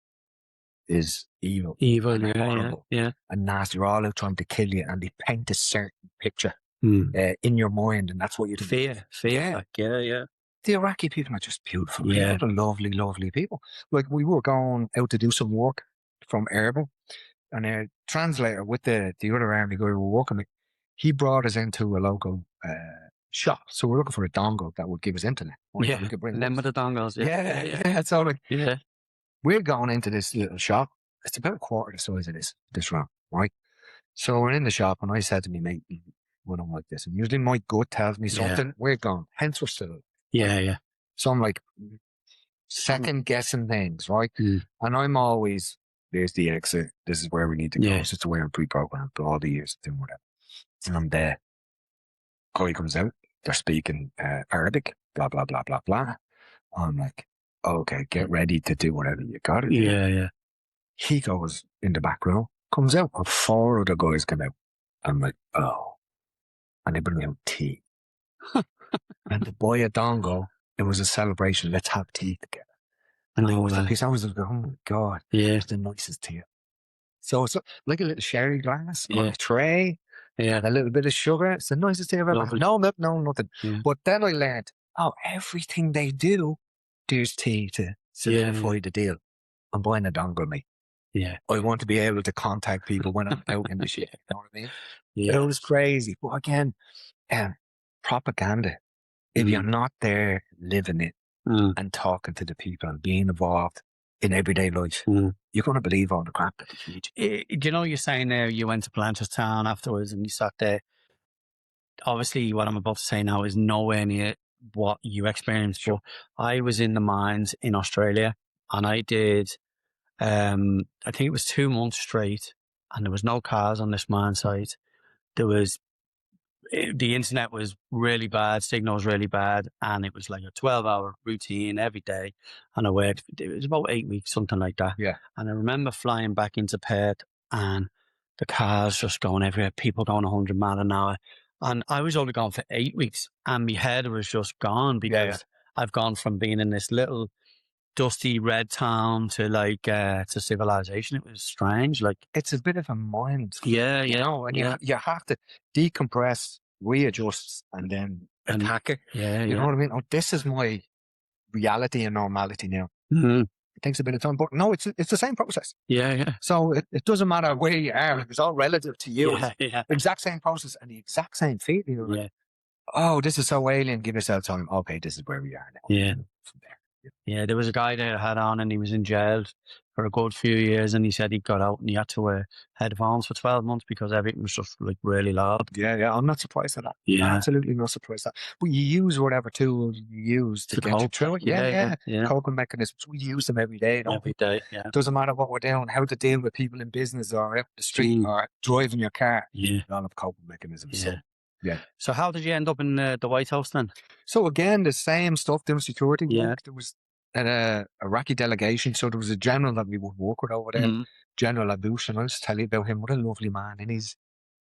is evil. Evil, and horrible, yeah. and nasty. They're all out trying to kill you and they paint a certain picture in your mind and that's what you Fear. Yeah. Like, yeah. The Iraqi people are just beautiful. Yeah. People. They're lovely, lovely people. Like we were going out to do some work from Erbil and a translator with the other army guy we were working with, he brought us into a local shop. So we're looking for a dongle that would give us internet. Yeah. We could bring them with the dongles. Yeah. So like, we're going into this little shop. It's about a quarter the size of this room, right? So we're in the shop and I said to me, mate, we don't like this. And usually my gut tells me something. We're gone. Hence we're still. Yeah. So I'm like second guessing things, right? And I'm always, there's the exit. This is where we need to go. It's just the way I'm pre-programmed for all the years doing whatever. And there, guy comes out. They're speaking Arabic, blah, blah, blah, blah, blah. I'm like, okay, get ready to do whatever you got to do. Yeah. He goes in the back row, comes out, and 4 other guys come out. I'm like, oh. And they bring out tea. And the boy at Dongo, it was a celebration. Let's have tea together. And I was like, oh my God. Yeah. It's the nicest tea. So it's like a little sherry glass on a tray. Yeah. And a little bit of sugar. It's the nicest tea I've ever had. No milk, no nothing. Yeah. But then I learned, everything they do, there's tea to solidify the deal. I'm buying a dongle, mate. Yeah. I want to be able to contact people when I'm out in the shit. You know what I mean? Yeah. It was crazy. But again, propaganda. If you're not there living it and talking to the people and being involved in everyday life, you're going to believe all the crap that they feed you. You're saying there you went to Blanchardstown afterwards and you sat there. Obviously, what I'm about to say now is nowhere near what you experienced. Sure. But I was in the mines in Australia and I did, I think it was 2 months straight and there was no cars on this mine site. The internet was really bad, signal was really bad, and it was like a 12-hour routine every day. And I worked, it was about 8 weeks, something like that. Yeah. And I remember flying back into Perth and the cars just going everywhere, people going 100 miles an hour. And I was only gone for 8 weeks and my head was just gone because I've gone from being in this little dusty red town to like to civilization. It was strange. Like it's a bit of a mind. Yeah. And you have to decompress, readjust, and then attack it. Yeah. You know what I mean? Oh, this is my reality and normality now. Mm-hmm. It takes a bit of time, but no, it's the same process. Yeah. So it doesn't matter where you are. It's all relative to you. Yeah. Exact same process and the exact same feeling. Like, oh, this is so alien. Give yourself time. Okay, this is where we are now. Yeah. From there. Yeah, there was a guy there I had on and he was in jail for a good few years and he said he got out and he had to wear headphones for 12 months because everything was just like really loud. Yeah, I'm not surprised at that. Yeah. I'm absolutely not surprised at that. But you use whatever tools you use to get you through it. Yeah. Coping mechanisms. We use them every day. Every day, yeah. Doesn't matter what we're doing, how to deal with people in business or out the street or driving your car. Yeah. A lot of coping mechanisms. Yeah. Yeah. So how did you end up in the White House then? So again, the same stuff, doing security Yeah. work. There was an Iraqi delegation, so there was a general that we would work with over there, Mm. General Abush, and I'll just tell you about him. What a lovely man in his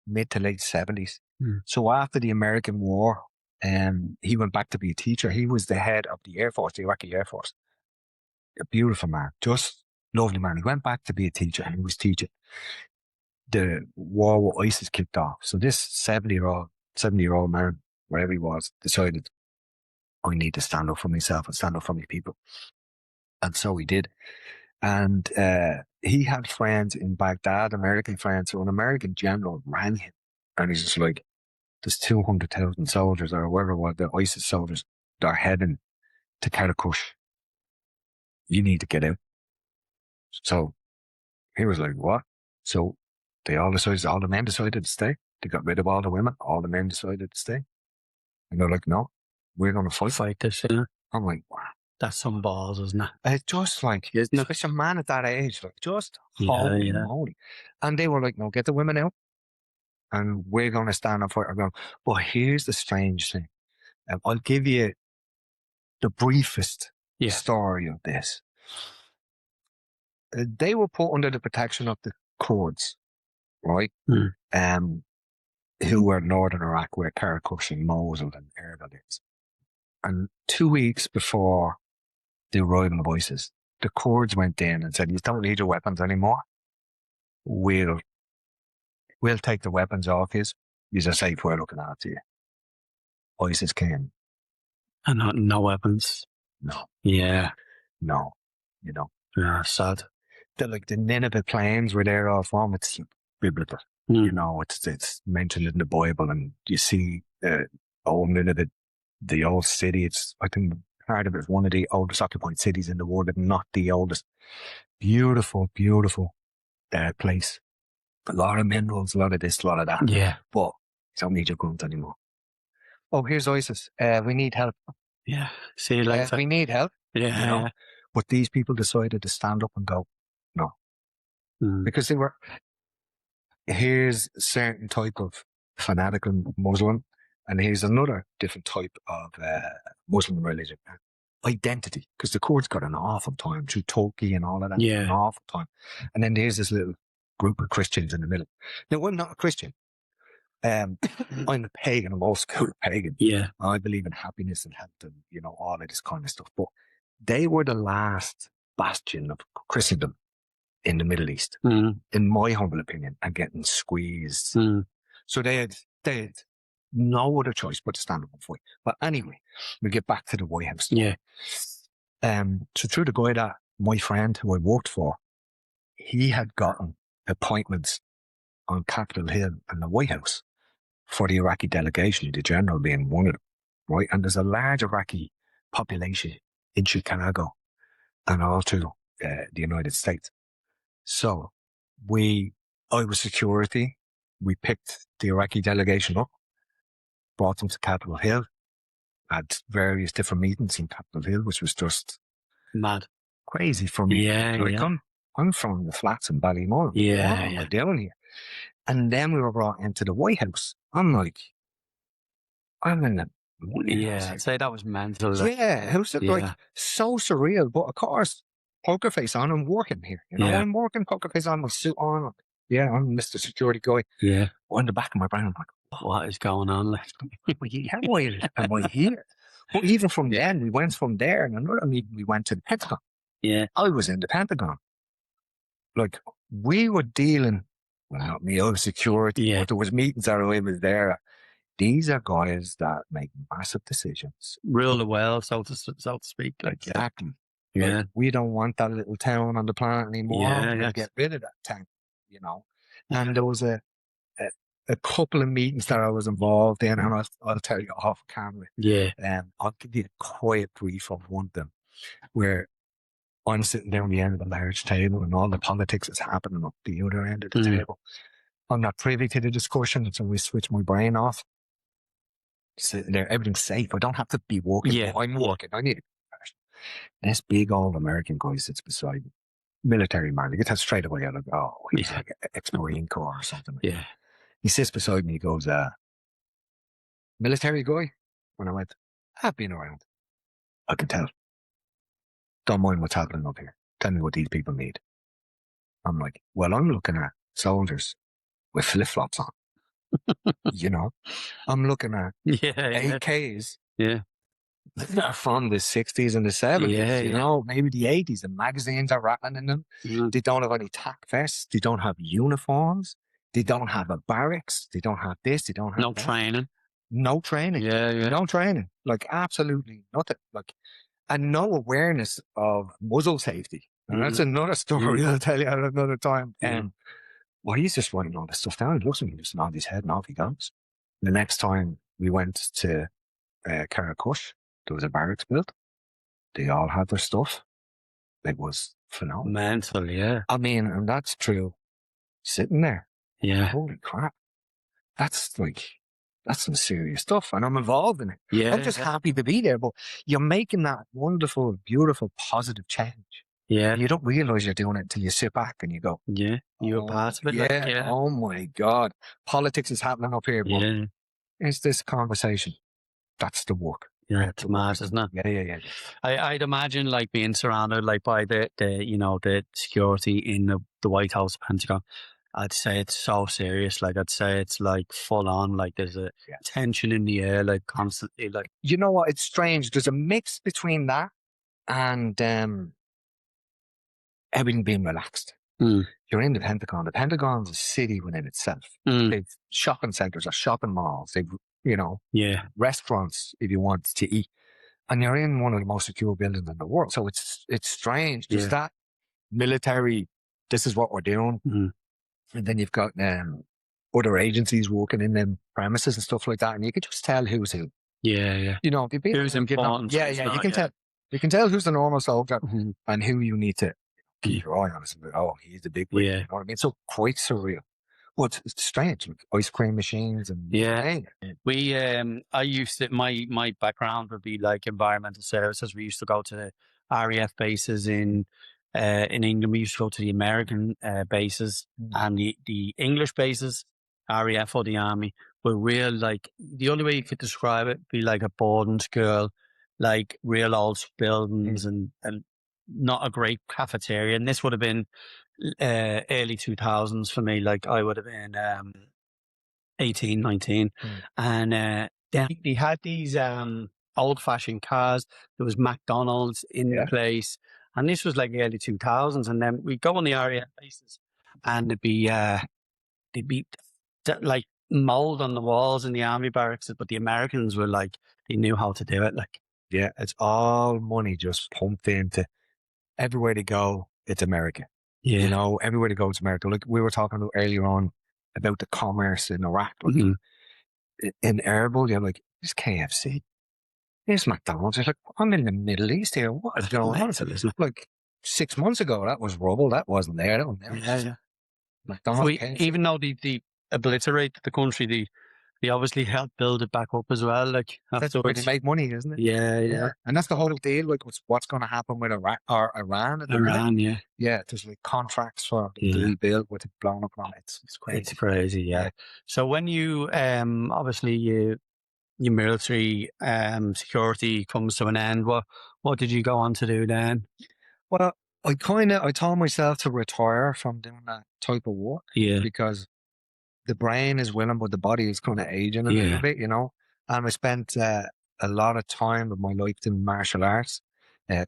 mid to late 70s. Mm. So after the American War, he went back to be a teacher. He was the head of the Air Force, the Iraqi Air Force. A beautiful man, just lovely man. He went back to be a teacher and he was teaching. The war with ISIS kicked off. So this 70-year-old man, wherever he was, decided, I need to stand up for myself and stand up for my people. And so he did. And he had friends in Baghdad, American friends. So an American general rang him and he's just like, there's 200,000 soldiers or whatever it was, the ISIS soldiers, they're heading to Karakush. You need to get out. So he was like, what? So all the men decided to stay. They got rid of all the women. All the men decided to stay. And they're like, no, we're going to fight this. Yeah. I'm like, wow. That's some balls, isn't it? It's just like, it's a man at that age, like, just holy moly. And they were like, no, get the women out. And we're going to stand up for it. But here's the strange thing. I'll give you the briefest story of this. They were put under the protection of the Kurds, right? Mm. Who were northern Iraq, where Karakush and Mosul and Erbil is. And 2 weeks before the arrival of ISIS, the Kurds went in and said, you don't need your weapons anymore. We'll take the weapons off you. You're safe, we're looking after you. ISIS came. And no weapons. No. Yeah. No. You know. Yeah, sad. The Nineveh plains were there all from. It's biblical. Mm. You know, it's mentioned in the Bible, and you see old Nineveh, the old city. It's, I think, part of it is one of the oldest occupied cities in the world, if not the oldest. Beautiful, beautiful place. A lot of minerals, a lot of this, a lot of that. Yeah. But you don't need your guns anymore. Oh, here's ISIS. We need help. Yeah. See you later. We need help. Yeah. You know? Yeah. But these people decided to stand up and go, no. Mm. Because here's a certain type of fanatical Muslim, and here's another different type of Muslim religion. Identity. Because the Kurds got an awful time through Turkey and all of that. Yeah. An awful time. And then there's this little group of Christians in the middle. Now, I'm not a Christian. I'm a pagan. I'm old school pagan. Yeah. I believe in happiness and health and, you know, all of this kind of stuff. But they were the last bastion of Christendom in the Middle East, in my humble opinion, and getting squeezed. So they had no other choice but to stand up and fight. But anyway, we get back to the White House. Yeah. So through the guy that my friend who I worked for, he had gotten appointments on Capitol Hill and the White House for the Iraqi delegation, the general being one of them, right? And there's a large Iraqi population in Chicago and all through the United States. So I was security. We picked the Iraqi delegation up, brought them to Capitol Hill, had various different meetings in Capitol Hill, which was just mad, crazy for me. Yeah, like, yeah. I'm from the flats in Ballymun. Yeah, what am I doing here? And then we were brought into the White House. I'm like, I'm in the yeah. I'd say that was mental. Yeah, it was like so surreal. But of course, poker face on, I'm working here. You know, I'm working, poker face on, my suit on. Yeah, I'm Mr. Security guy. Yeah. On the back of my brain, I'm like, what is going on? How am I here? But even from then, we went from there, and another meeting, we went to the Pentagon. Yeah. I was in the Pentagon. Like, we were dealing, well, not me, I was security, but there was meetings that I was there. These are guys that make massive decisions. Rule the world, so to speak. Like, exactly. Yeah. Like, we don't want that little town on the planet anymore. Yeah. We'll get rid of that town, you know. And there was a couple of meetings that I was involved in, and I'll tell you off camera. Yeah. I'll give you a quiet brief of one of them, where I'm sitting down the end of the large table and all the politics is happening up the other end of the table. I'm not privy to the discussion, so we switch my brain off. Sitting there, everything's safe. I don't have to be working. Yeah. I'm working. I need it. This big old American guy sits beside me. Military man. You get that straight away. I'm like, oh, he's like ex-Marine Corps or something. Like that. He sits beside me. He goes, military guy. When I went, I've been around. I can tell. Don't mind what's happening up here. Tell me what these people need. I'm like, well, I'm looking at soldiers with flip-flops on. You know, I'm looking at Yeah, AKs yeah, from the 60s and the 70s, yeah, you yeah. know, maybe the 80s. The magazines are rattling in them. Mm. They don't have any tack vests. They don't have uniforms. They don't have a barracks. They don't have this. They don't have No that. training. No training. Yeah, yeah. No training. Like absolutely nothing. Like, and no awareness of muzzle safety. And that's another story I'll tell you at another time. Well, he's just writing all this stuff down. He looks at me, just nod his head, and off he goes. The next time we went to Karakush, there was a barracks built. They all had their stuff. It was phenomenal. Mental, yeah. I mean, and that's true. Sitting there, Yeah. holy crap. That's some serious stuff. And I'm involved in it. Yeah. I'm just happy to be there. But you're making that wonderful, beautiful, positive change. Yeah. You don't realize you're doing it until you sit back and you go, Yeah. You're part of it. yeah, Like, yeah. oh my God. Politics is happening up here. But Yeah. it's this conversation. That's the work. Yeah, it's mad, isn't it? Yeah. I'd imagine like being surrounded like by the the security in the White House, Pentagon. I'd say it's so serious. Like I'd say it's like full on. Like there's a tension in the air, like constantly. Like, you know what? It's strange. There's a mix between that and everything being relaxed. You're in the Pentagon. The Pentagon's a city within itself. They've shopping centers or shopping malls. They've restaurants if you want to eat. And you're in one of the most secure buildings in the world. So it's strange. Just that military, this is what we're doing. And then you've got other agencies working in them premises and stuff like that. And you can just tell who's who. Yeah. You know, who's important. Yeah. You can tell. You can tell who's the normal soldier and who you need to keep your eye on. Oh, he's the big one. You know what I mean? So quite surreal. But it's strange, like ice cream machines and we I used to my background would be like environmental services. We used to go to RAF bases in England. We used to go to the American bases and the English bases, RAF or the army, were real. Like the only way you could describe it be like a boarding school, like real old buildings and not a great cafeteria. And this would have been early 2000s for me. Like I would have been 18, 19. And they had these old fashioned cars. There was McDonald's in the place. And this was like early 2000s. And then we'd go on the RAF bases and there'd be like mold on the walls in the army barracks. But the Americans were like, they knew how to do it. Like, yeah, it's all money just pumped into everywhere they go. It's America. Yeah. You know, everywhere they go, it's America. Like we were talking about earlier on about the commerce in Iraq. Like, in Erbil, you're like, there's KFC. There's McDonald's. You're like, I'm in the Middle East here. What is going on? Like 6 months ago, that was rubble. That wasn't there. That was there. Yeah. McDonald's. Even though they obliterate the country, they obviously help build it back up as well. Like that's where they make money, isn't it? Yeah. And that's the whole deal. Like what's going to happen with Iraq or Iran? Iran, yeah. There's like contracts for to rebuild with it blown up on it. It's crazy. It's crazy, yeah. So when you obviously your military security comes to an end, what did you go on to do then? Well, I told myself to retire from doing that type of work. Yeah. Because the brain is willing, but the body is kind of aging a little bit, you know. And I spent a lot of time of my life doing martial arts,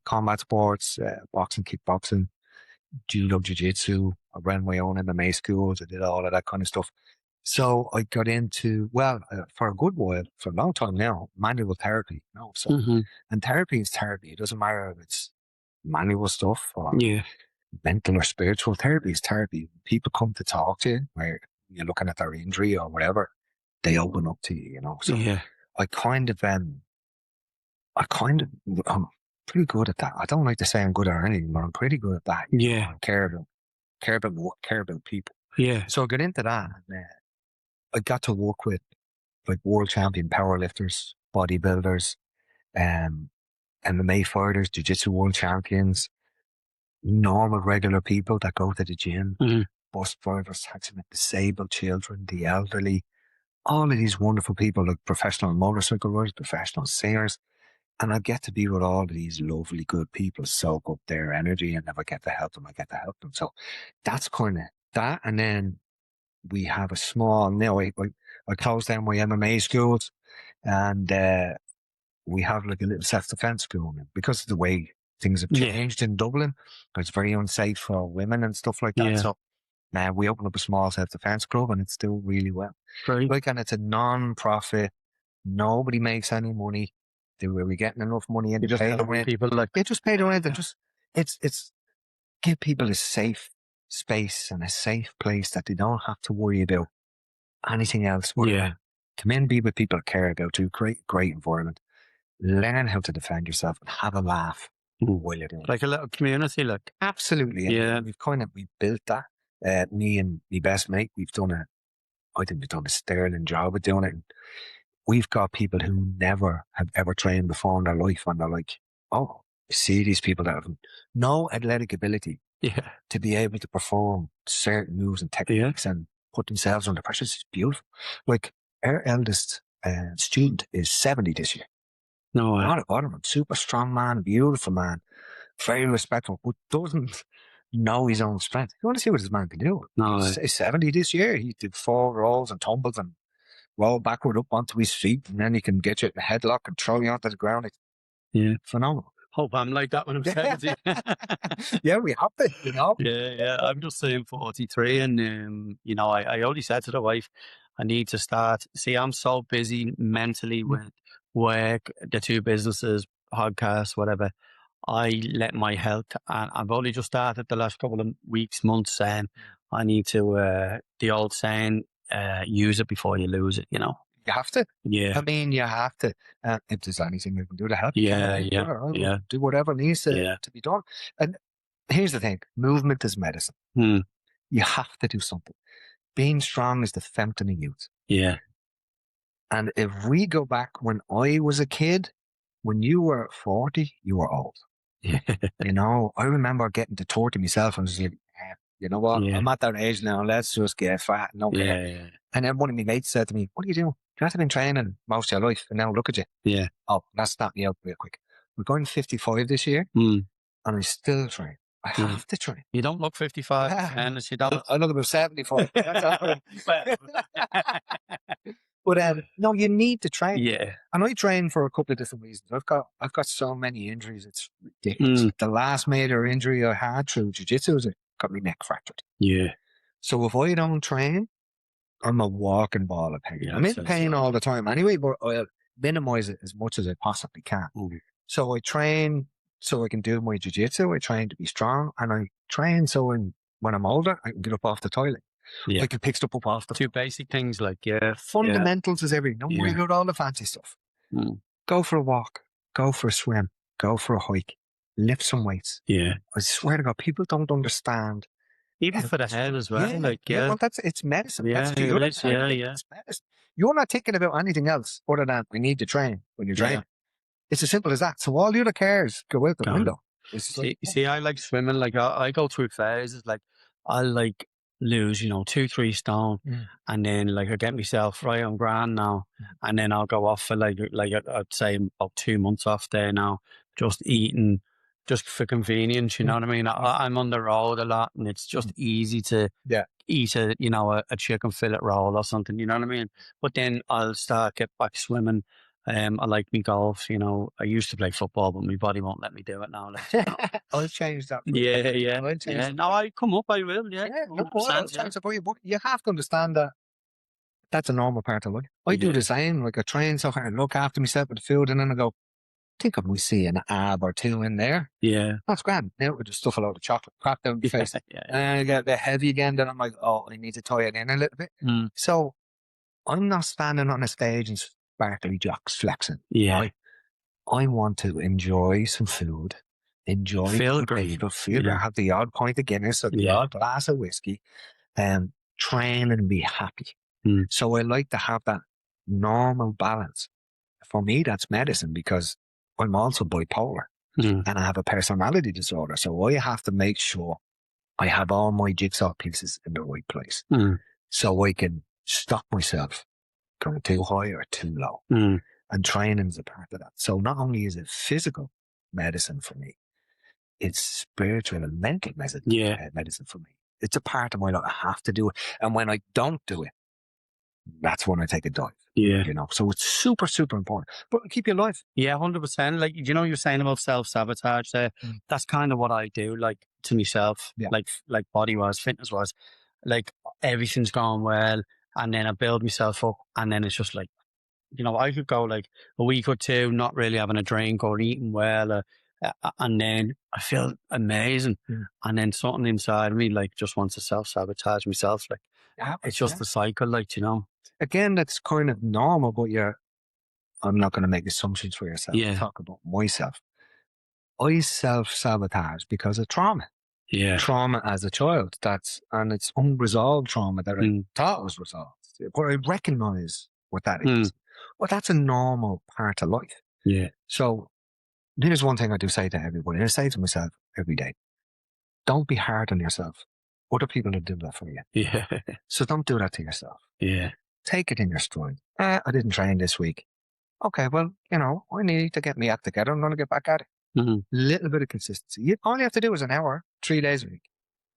combat sports, boxing, kickboxing, judo, jiu-jitsu. I ran my own MMA schools. I did all of that kind of stuff. So I got into, for a good while, for a long time now, manual therapy. You know? So, and therapy is therapy. It doesn't matter if it's manual stuff or mental or spiritual. Therapy is therapy. People come to talk to you where you're looking at their injury or whatever, they open up to you, you know. So I'm pretty good at that. I don't like to say I'm good at anything, but I'm pretty good at that. I care about people. Yeah. So I got into that and I got to work with like world champion powerlifters, bodybuilders, MMA fighters, jiu-jitsu world champions, normal regular people that go to the gym. Bus drivers, taximen, disabled children, the elderly, all of these wonderful people, like professional motorcycle riders, professional singers, and I get to be with all of these lovely, good people, soak up their energy, and if I get to help them, I get to help them. So that's kind of that. And then we have a small, I closed down my MMA schools, and we have like a little self-defense school now, because of the way things have Yeah. changed in Dublin. It's very unsafe for women and stuff like that. Yeah. So now we opened up a small self-defense club, and it's doing really well. Great. Like, and it's a non-profit. Nobody makes any money. Are we getting enough money in You to just pay the helping rent? people like, They just pay the rent, and just it's give people a safe space and a safe place that they don't have to worry about anything else. yeah, Come in, be with people that care about you. Great environment. Learn how to defend yourself and have a laugh while you're doing it. like a little community, like, Absolutely. And yeah, we built that. Me and my best mate, I think we've done a sterling job at doing it. And we've got people who never have ever trained before in their life, and they're like, oh, you see these people that have no athletic ability yeah, to be able to perform certain moves and techniques and put themselves under pressure. It's beautiful. Like, our eldest student is 70 this year. no, Not a bottom, super strong man, beautiful man, very respectful, but doesn't know his own strength. You want to see what this man can do? no, He's 70 this year. He did 4 rolls and tumbles and roll backward up onto his feet, and then he can get you in a headlock and throw you onto the ground. It's yeah. phenomenal. Hope I'm like that when I'm 70. Yeah, we have to, you know. Yeah. I'm just saying 43, and I already said to the wife, I need to start. See, I'm so busy mentally with work, the 2 businesses, podcasts, whatever. I let my health, and I've only just started the last couple of weeks, months, and I need to, the old saying, use it before you lose it, You have to. Yeah. I mean, you have to. If there's anything we can do to help, Yeah. do whatever needs to be done. And here's the thing: movement is medicine. You have to do something. Being strong is the fountain of youth. Yeah. And if we go back when I was a kid, when you were 40, you were old. Yeah. I remember getting to 30 myself and was like, you know what? Yeah. I'm at that age now. Let's just get fat. No care. Yeah. And then one of my mates said to me, what are you doing? You have been training most of your life, and now look at you. Yeah. Oh, let's snap me out real quick. We're going 55 this year, and I still train. I have to train. You don't look 55, and you don't. I look about 75. But no, you need to train. Yeah. And I train for a couple of different reasons. I've got so many injuries. It's ridiculous. The last major injury I had through jiu-jitsu was it got my neck fractured. Yeah. So if I don't train, I'm a walking ball of pain. Yeah, I'm in pain all the time anyway, but I'll minimize it as much as I possibly can. So I train so I can do my jiu-jitsu. I train to be strong, and I train so when I'm older, I can get up off the toilet. Yeah. I can pick stuff up off the 2 basic things like, fundamentals is everything. Don't worry about all the fancy stuff. Go for a walk, go for a swim, go for a hike, lift some weights. Yeah. I swear to God, people don't understand. Even for the head as well. Well, it's medicine. Yeah, That's the other side. yeah. It's medicine. You're not thinking about anything else other than we need to train when you're training. It's as simple as that. So all the other cares go out the window. See, I like swimming. Like I go through phases. Like I like lose, 2-3 stone, and then like I get myself right on grand now, and then I'll go off for like I'd say about 2 months off there now, just eating. Just for convenience, you know what I mean? I'm on the road a lot, and it's just easy to eat a chicken fillet roll or something, you know what I mean? But then I'll get back swimming. I like me golf, I used to play football, but my body won't let me do it now. I'll change that. Yeah. Now I come up, I will, I'll change it for you. But you have to understand that that's a normal part of life. I do the same. Like I train so hard, look after myself with the food, and then I go, I think I might see an ab or 2 in there. Yeah. That's grand. Now we just stuff a load of chocolate, crap down the face. And I get a bit heavy again. Then I'm like, oh, I need to tie it in a little bit. So I'm not standing on a stage and sparkly jocks flexing. Yeah. Right? I want to enjoy some food, feel great, have the odd pint of Guinness or the odd glass of whiskey, and train and be happy. So I like to have that normal balance. For me, that's medicine, because I'm also bipolar and I have a personality disorder. So I have to make sure I have all my jigsaw pieces in the right place so I can stop myself going too high or too low. Mm. And training is a part of that. So not only is it physical medicine for me, it's spiritual and mental medicine for me. It's a part of my life. I have to do it. And when I don't do it, that's when I take a dive. Yeah. You know, so it's super, super important. But keep you alive. Yeah, 100%. Like, you know, you're saying about self-sabotage there. That's kind of what I do, like, to myself, like body-wise, fitness-wise. Like, everything's going well, and then I build myself up, and then it's just like, you know, I could go like a week or two not really having a drink or eating well, and then I feel amazing. And then something inside of me, like, just wants to self-sabotage myself. Like, it's just the cycle, like, you know. Again, that's kind of normal, but I'm not going to make assumptions for yourself. Yeah. Talk about myself. I self-sabotage because of trauma. Yeah. Trauma as a child. And it's unresolved trauma that I thought was resolved. But I recognize what that is. Well, that's a normal part of life. Yeah. So here's one thing I do say to everybody, and I say to myself every day. Don't be hard on yourself. Other people will do that for you. Yeah. So don't do that to yourself. Yeah. Take it in your stride. I didn't train this week. Okay, well, you know, I need to get my act together. I'm going to get back at it. Little bit of consistency. All you have to do is an hour, 3 days a week.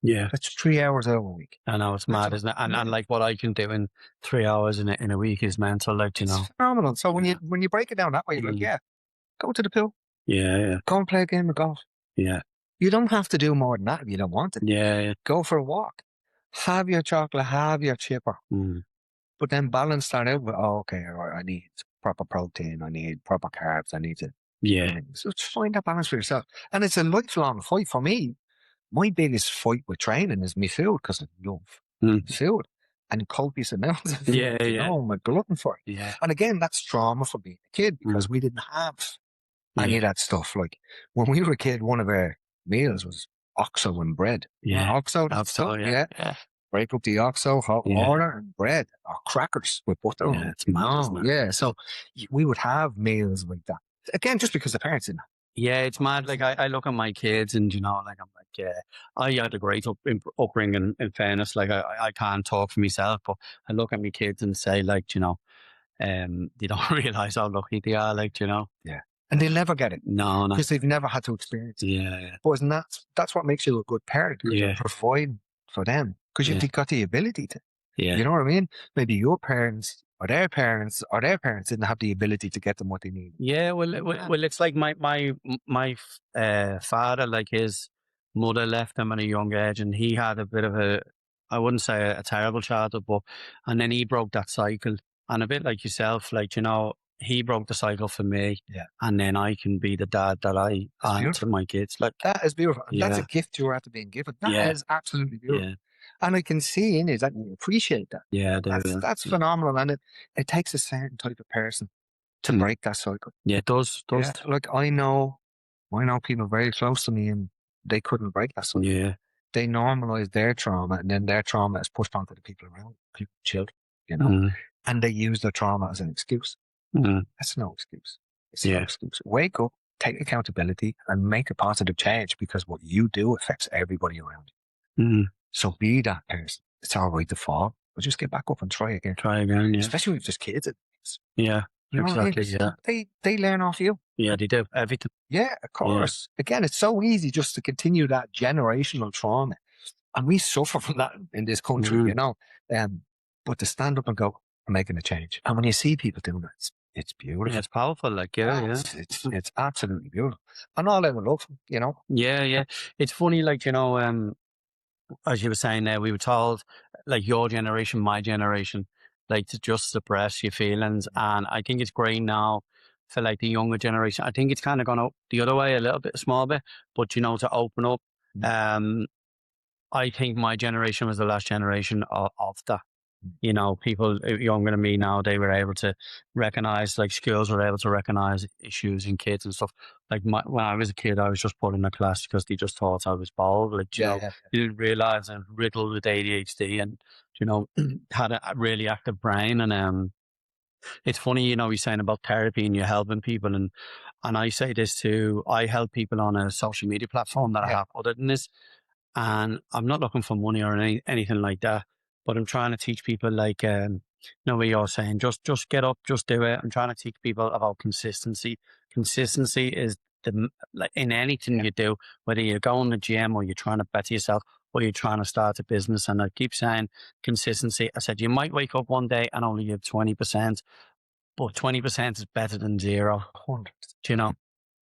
Yeah. That's 3 hours out a week. I know, it's mad, isn't it? And like what I can do in 3 hours in a week is mental, like, you know. It's phenomenal. So when you break it down that way, you're like, go to the pool. Yeah. Go and play a game of golf. Yeah. You don't have to do more than that if you don't want it. Yeah. Go for a walk. Have your chocolate, have your chipper. But then balance that out with, okay, I need proper protein, I need proper carbs, I need to. Yeah. So just find that balance for yourself. And it's a lifelong fight for me. My biggest fight with training is my food, because I love food and copious amounts of food. You know, I'm a glutton for it. Yeah. And again, that's trauma for being a kid, because we didn't have any of that stuff. Like when we were a kid, one of our meals was oxo and bread. Yeah. Oxo, yeah. Break up the oxo, hot water, and bread, or crackers with butter. Yeah, it's mad, isn't it? Yeah, so we would have meals like that. Again, just because the parents didn't. Yeah, it's mad. Like, I look at my kids, and, you know, like, I'm like, yeah, I had a great upbringing, in fairness. Like, I can't talk for myself, but I look at my kids and say, like, you know, they don't realize how lucky they are, like, you know. Yeah. And they'll never get it. No. Because they've never had to experience it. Yeah. But that's what makes you a good parent. You provide for them. Because you've got the ability to. Yeah. You know what I mean? Maybe your parents or their parents didn't have the ability to get them what they need. Yeah, well, it's like my father, like, his mother left him at a young age, and he had a bit of I wouldn't say a terrible childhood, and then he broke that cycle. And a bit like yourself, like, you know, he broke the cycle for me. Yeah. And then I can be the dad that I am to my kids. Like, that is beautiful. And that's a gift you're after being given. That is absolutely beautiful. Yeah. And I can see in you that you appreciate that. Yeah, that's phenomenal. And it takes a certain type of person to break that cycle. Yeah, it does. Yeah. Like, I know people very close to me, and they couldn't break that cycle. Yeah. They normalize their trauma, and then their trauma is pushed onto the people around, children, you know, and they use their trauma as an excuse. That's no excuse. It's no excuse. Wake up, take accountability, and make a positive change, because what you do affects everybody around you. So be that person. It's all right to fall, but just get back up and try again. Yeah. Especially with just kids. Yeah, you know exactly. What I mean? They learn off you. Yeah, they do. Everything. Yeah, of course. Yeah. Again, it's so easy just to continue that generational trauma. And we suffer from that in this country, you know. But to stand up and go, I'm making a change. And when you see people doing that, it's beautiful. Yeah, it's powerful. Like, It's absolutely beautiful. And all out of love, you know. Yeah. It's funny, like, you know, as you were saying there, we were told, like, your generation, my generation, like, to just suppress your feelings. And I think it's great now for, like, the younger generation. I think it's kind of gone up the other way a small bit, but, you know, to open up. I think my generation was the last generation of that. You know, people younger than me now, they were able to recognize, like, schools were able to recognize issues in kids and stuff. Like, when I was a kid, I was just put in a class because they just thought I was bald. Like, you know, you didn't realize I'm riddled with ADHD and, you know, had a really active brain. And it's funny, you know, you're saying about therapy and you're helping people. And I say this too, I help people on a social media platform that I have other than this. And I'm not looking for money or anything like that. But I'm trying to teach people, like, know what you're saying. Just get up, just do it. I'm trying to teach people about consistency. Consistency is like in anything you do, whether you're going to the gym or you're trying to better yourself or you're trying to start a business. And I keep saying consistency. I said, you might wake up one day and only give 20%, but 20% is better than zero. 100%. Do you know?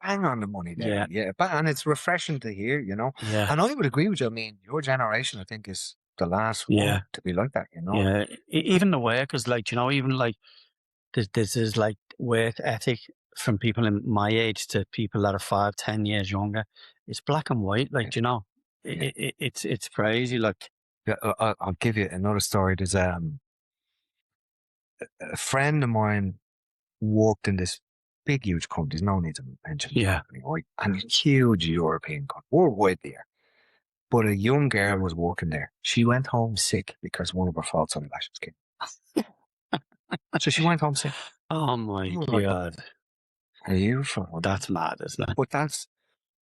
Bang on the money there. Yeah. But, and it's refreshing to hear, you know. Yeah. And I would agree with you. I mean, your generation, I think, is the last one to be like that, you know. Yeah. Even the workers, like, you know, even like this is like work ethic from people in my age to people that are 5-10 years younger. It's black and white, like, you know, it's crazy. Like, Yeah, I'll give you another story. There's a friend of mine worked in this big, huge company. There's no need to mention the company, right? And a huge European company, worldwide there. But a young girl was working there. She went home sick because one of her false eyelashes came. So she went home sick. Oh my God. Are you for That's mad, isn't it? But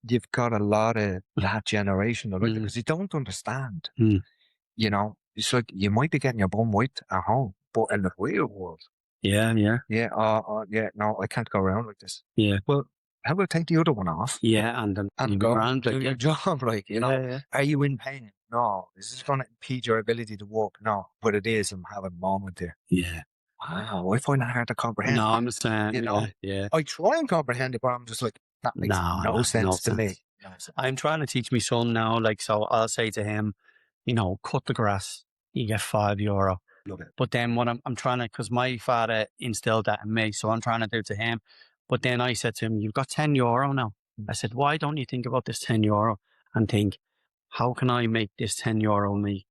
you've got a lot of that generation because you don't understand. You know, it's like you might be getting your bum wiped at home, but in the real world. Yeah. No, I can't go around like this. Yeah. Well, how about take the other one off? Yeah, and go around, do your job, like, you know. Are you in pain? No. Is this going to impede your ability to walk? No. But it is. I'm having a moment there. Yeah. Wow, I find that hard to comprehend. No, I understand. You know, I try and comprehend it, but I'm just like, that makes no sense to me. No sense. I'm trying to teach my son now, like, so I'll say to him, you know, cut the grass, you get €5. Love it. But then what I'm trying to, because my father instilled that in me, so I'm trying to do to him. But then I said to him, you've got €10 now. I said, why don't you think about this €10 and think, how can I make this €10 make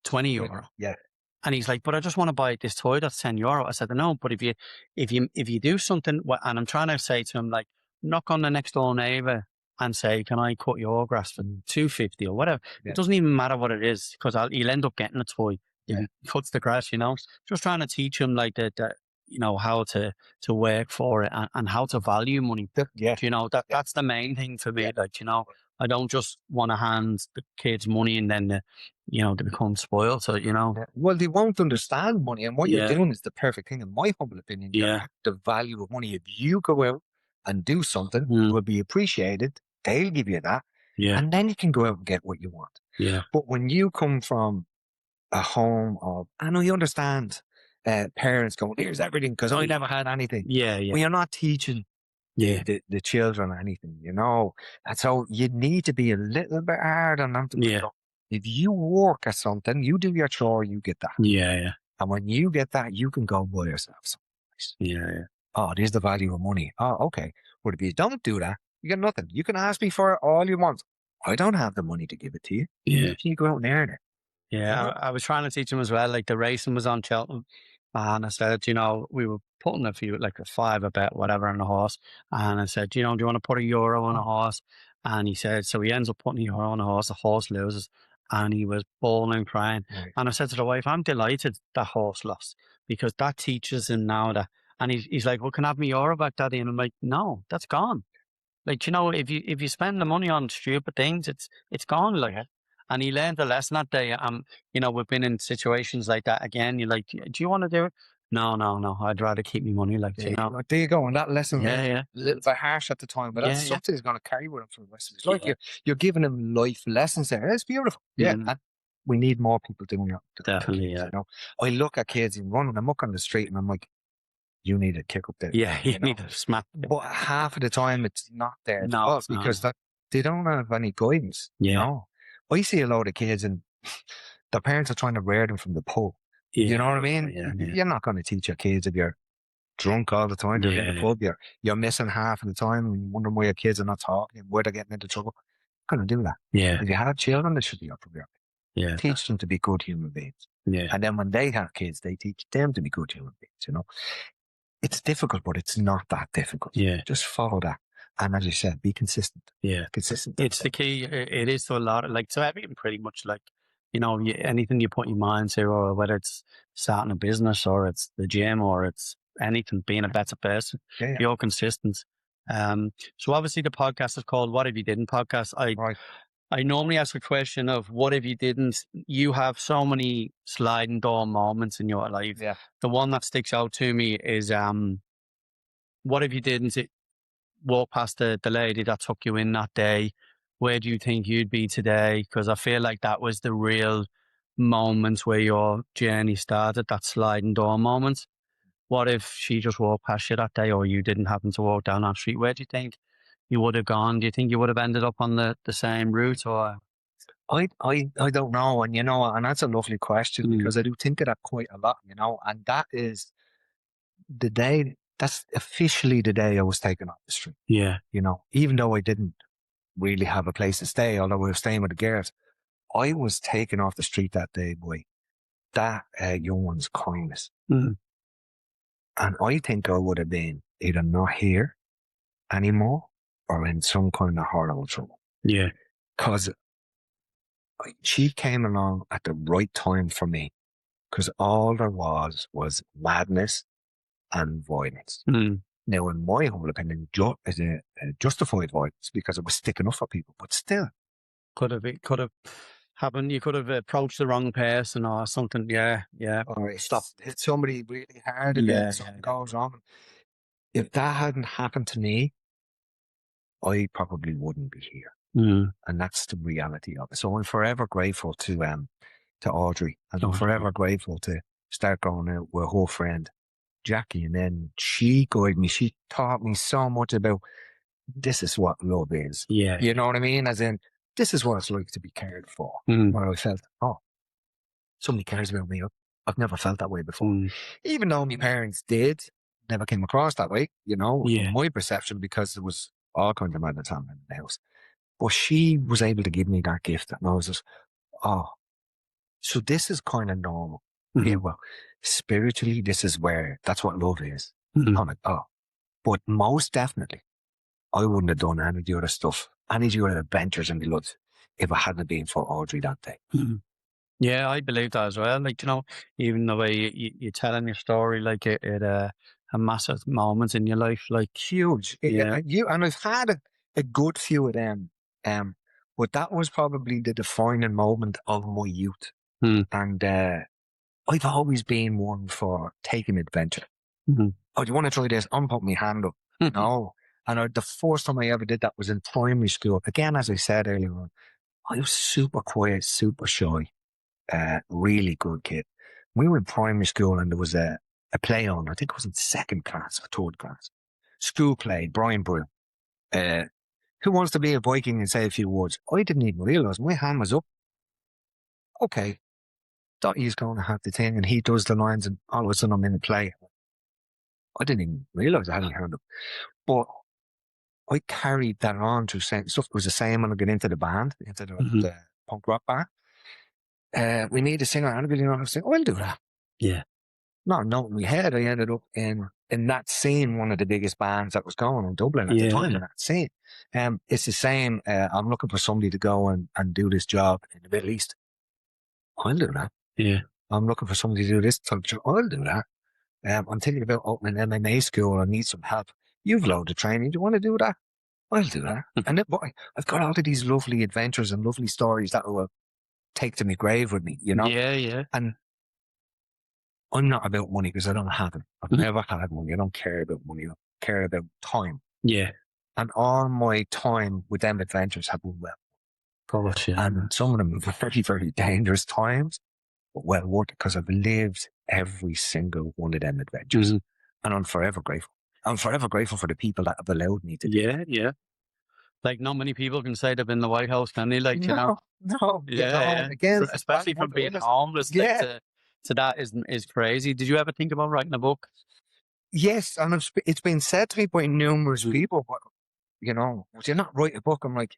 €20? Yeah. And he's like, but I just want to buy this toy that's €10. I said, no, but if you do something, and I'm trying to say to him, like, knock on the next door neighbor and say, can I cut your grass for $2.50 or whatever? It doesn't even matter what it is, because he'll end up getting a toy if he cuts the grass, you know. Just trying to teach him, like, that you know, how to work for it and how to value money. You know, that's the main thing for me. Like, you know, I don't just want to hand the kids money and then you know, they become spoiled. So, you know. Well, they won't understand money. And what you're doing is the perfect thing, in my humble opinion. The value of money. If you go out and do something, it will be appreciated. They'll give you that. And then you can go out and get what you want. But when you come from a home of, I know you understand, parents going, here's everything because I never had anything. Well, you're not teaching the children anything, you know. And so you need to be a little bit hard on them to if you work at something, you do your chore, you get that. And when you get that, you can go buy yourself something. Oh, there's the value of money. Oh, okay. But if you don't do that, you get nothing. You can ask me for it all you want. I don't have the money to give it to you. You go out and earn it. I was trying to teach him as well. Like, the racing was on Cheltenham, and I said, you know, we were putting a $5 bet, whatever, on the horse. And I said, you know, do you want to put €1 on a horse? And he said, so he ends up putting €1 on a horse. The horse loses, and he was bawling and crying. And I said to the wife, I'm delighted that horse lost, because that teaches him now that. And he's like, well, can I have my euro back, Daddy? And I'm like, no, that's gone. Like, you know, if you spend the money on stupid things, it's gone. Like, and he learned a lesson that day. You know, we've been in situations like that again. You're like, do you want to do it? No. I'd rather keep my money. Like, you know. There you go. And that lesson, a little bit harsh at the time, but that's something he's going to carry with him for the rest of his life. You're giving him life lessons there. It's beautiful. And we need more people doing that. Definitely, kids, you know? I look at kids and running amok on the street, and I'm like, you need a kick up there. You need to smack. But half of the time, it's not there because they don't have any guidance. No. I see a load of kids, and the parents are trying to rear them from the pub. You know what I mean? You're not going to teach your kids if you're drunk all the time. You're in the pub. You're missing half of the time, and you're wondering why your kids are not talking, where they're getting into trouble. You're going to do that. If you have children, they should be up for you. Teach them to be good human beings. And then when they have kids, they teach them to be good human beings, you know. It's difficult, but it's not that difficult. Just follow that. And as you said, be consistent. Consistent. It's the key. It is to a lot of, like, to everything pretty much, like, you know, anything you put your mind to, or whether it's starting a business or it's the gym or it's anything, being a better person, you're consistent. So obviously the podcast is called What If You Didn't Podcast. I normally ask a question of what if you didn't. You have so many sliding door moments in your life. Yeah. The one that sticks out to me is what if you didn't walk past the lady that took you in that day? Where do you think you'd be today? Because I feel like that was the real moment where your journey started, that sliding door moment. What if she just walked past you that day, or you didn't happen to walk down that street? Where do you think you would have gone? Do you think you would have ended up on the same route, or? I don't know, and and that's a lovely question because I do think of that quite a lot, and that is the day. That's officially the day I was taken off the street. Yeah. Even though I didn't really have a place to stay, although I was staying with the girls, I was taken off the street that day by that young one's kindness. Mm. And I think I would have been either not here anymore or in some kind of horrible trouble. Yeah. Because she came along at the right time for me. Because all there was madness and violence. Mm. Now, in my humble opinion, justified violence because it was sticking up for people. But still, could have happened. You could have approached the wrong person or something. Yeah, yeah. Or hit somebody really hard and then something goes wrong. If that hadn't happened to me, I probably wouldn't be here. Mm. And that's the reality of it. So I'm forever grateful to Audrey, and I'm forever grateful to start going out with her friend Jackie, and then she guided me. She taught me so much about this is what love is. Yeah. You know what I mean? As in, this is what it's like to be cared for. Mm. Where I felt, somebody cares about me. I've never felt that way before. Mm. Even though my parents did, never came across that way, from my perception, because there was all kinds of madness happening in the house. But she was able to give me that gift, and I was just, so this is kind of normal. Mm-hmm. Yeah, well, spiritually, that's what love is. Mm-hmm. I'm like, but most definitely, I wouldn't have done any of the other stuff, any of the other adventures in my life if it hadn't been for Audrey that day. Mm-hmm. Yeah, I believe that as well. Like, even the way you're telling your story, like it a massive moment in your life, like huge. Yeah. And I've had a good few of them. But that was probably the defining moment of my youth. Mm. And I've always been one for taking adventure. Mm-hmm. Oh, do you want to try this? I'm putting my hand up. No. And the first time I ever did that was in primary school. Again, as I said earlier on, I was super quiet, super shy, really good kid. We were in primary school and there was a play on. I think it was in second class or third class. School play, Brian Brew. Who wants to be a Viking and say a few words? I didn't even realise. My hand was up. Okay. Thought he was going to have the thing, and he does the lines, and all of a sudden I'm in the play. I didn't even realise I hadn't heard them. But I carried that on to saying stuff was the same when I got into the band, into the punk rock band. We need a singer, and I was saying, I'll do that. Yeah. Not in my head, I ended up in that scene, one of the biggest bands that was going in Dublin at the time in that scene. It's the same, I'm looking for somebody to go and do this job in the Middle East. I'll do that. Yeah. I'm looking for somebody to do this type of job. I'll do that. I'm thinking about opening an MMA school. I need some help. You've loaded training. Do you want to do that? I'll do that. And then, I've got all of these lovely adventures and lovely stories that I will take to my grave with me, Yeah, yeah. And I'm not about money because I don't have it. I've never had money. I don't care about money. I care about time. Yeah. And all my time with them adventures have been well. Gosh, yeah. And some of them are very, very dangerous times, but well worth it because I've lived every single one of them adventures. And I'm forever grateful. I'm forever grateful for the people that have allowed me to do it. Yeah. Like, not many people can say they've been in the White House, can they? Like, No. Yeah. Again, especially from being homeless. Yeah. To that is crazy. Did you ever think about writing a book? Yes, and it's been said to me by numerous people, but, would you not write a book? I'm like,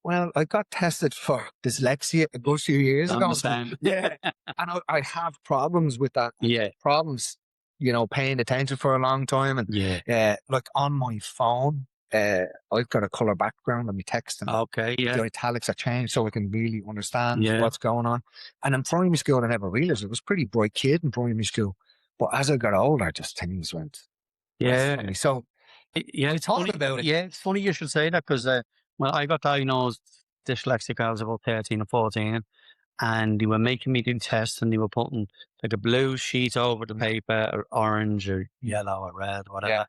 well, I got tested for dyslexia a good few years ago. Yeah. And I have problems with that. Yeah. Problems, paying attention for a long time. And like on my phone, I've got a colour background on my text. And okay, yeah. The italics are changed so I can really understand what's going on. And in primary school, I never realised I was a pretty bright kid in primary school. But as I got older, just things went. Yeah. So, it's funny about it. Yeah, it's funny you should say that because when I got diagnosed dyslexic. I was about 13 or 14, and they were making me do tests, and they were putting like a blue sheet over the paper, or orange or yellow or red, whatever. Yeah.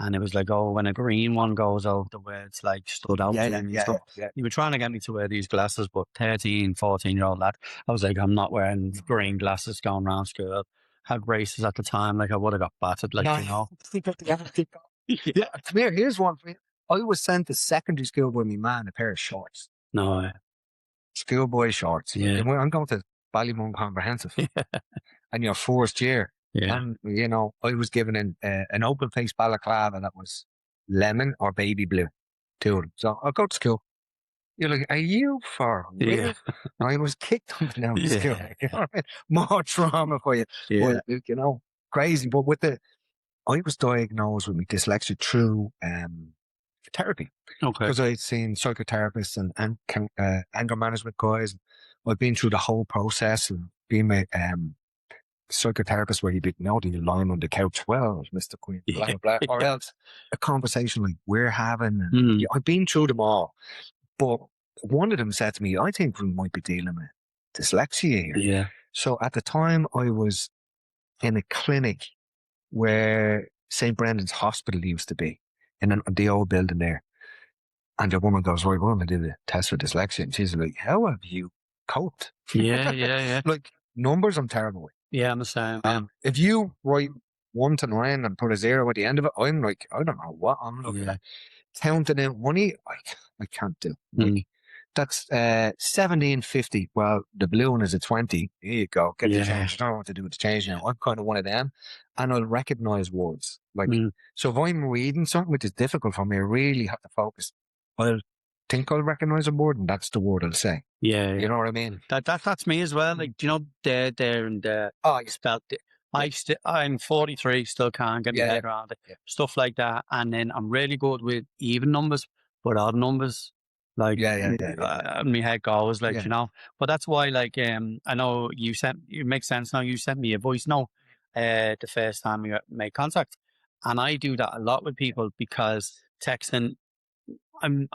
And it was like, oh, when a green one goes out, the words like stood out to me and stuff. Yeah. You were trying to get me to wear these glasses, but 13, 14-year-old lad, I was like, I'm not wearing green glasses going around school. Had braces at the time, like I would have got battered, like, you know. Yeah, come here. Here's one for you. I was sent to secondary school by my man a pair of shorts, No, schoolboy shorts. yeah, And I'm going to Ballymun Comprehensive, and your first year. yeah, And, you know, I was given an open face balaclava that was lemon or baby blue. Two of them. So I go to school. You're like, are you for real? yeah, I was kicked up and down the school. yeah, You know what I mean? More trauma for you. yeah. But, you know, crazy. But I was diagnosed with my dyslexia through therapy, Okay. because I'd seen psychotherapists and anger management guys. I've been through the whole process and being a psychotherapist where you lying on the couch, well, Mr. Queen, blah, blah, blah, or else a conversation like we're having. And I've been through them all. But one of them said to me, I think we might be dealing with dyslexia here. Yeah, So at the time I was in a clinic where St. Brendan's Hospital used to be, in the old building there. And the woman goes, right, we're going to do the test for dyslexia. And she's like, how have you coped? yeah. Like, numbers I'm terrible with. Yeah, I'm the same. If you write 1 to 9 and put a 0 at the end of it, I'm like, I don't know what I'm looking at. Counting out money, I can't do. That's 17.50. Well, the blue one is a 20. Here you go. Get the change. I don't know what to do with the change now. I'm kind of one of them. And I'll recognize words. Like, so if I'm reading something which is difficult for me, I really have to focus. I'll think I'll recognize a word, and that's the word I'll say. Yeah. You know what I mean? That's me as well. Like, do you know, there and there. Oh, you spelled it. I'm 43, still can't get my head around it. Yeah. Stuff like that. And then I'm really good with even numbers, but odd numbers. Like, my head goes, like, you know. But that's why, like, I know it makes sense now. You sent me a voice note the first time we made contact. And I do that a lot with people because texting, I'm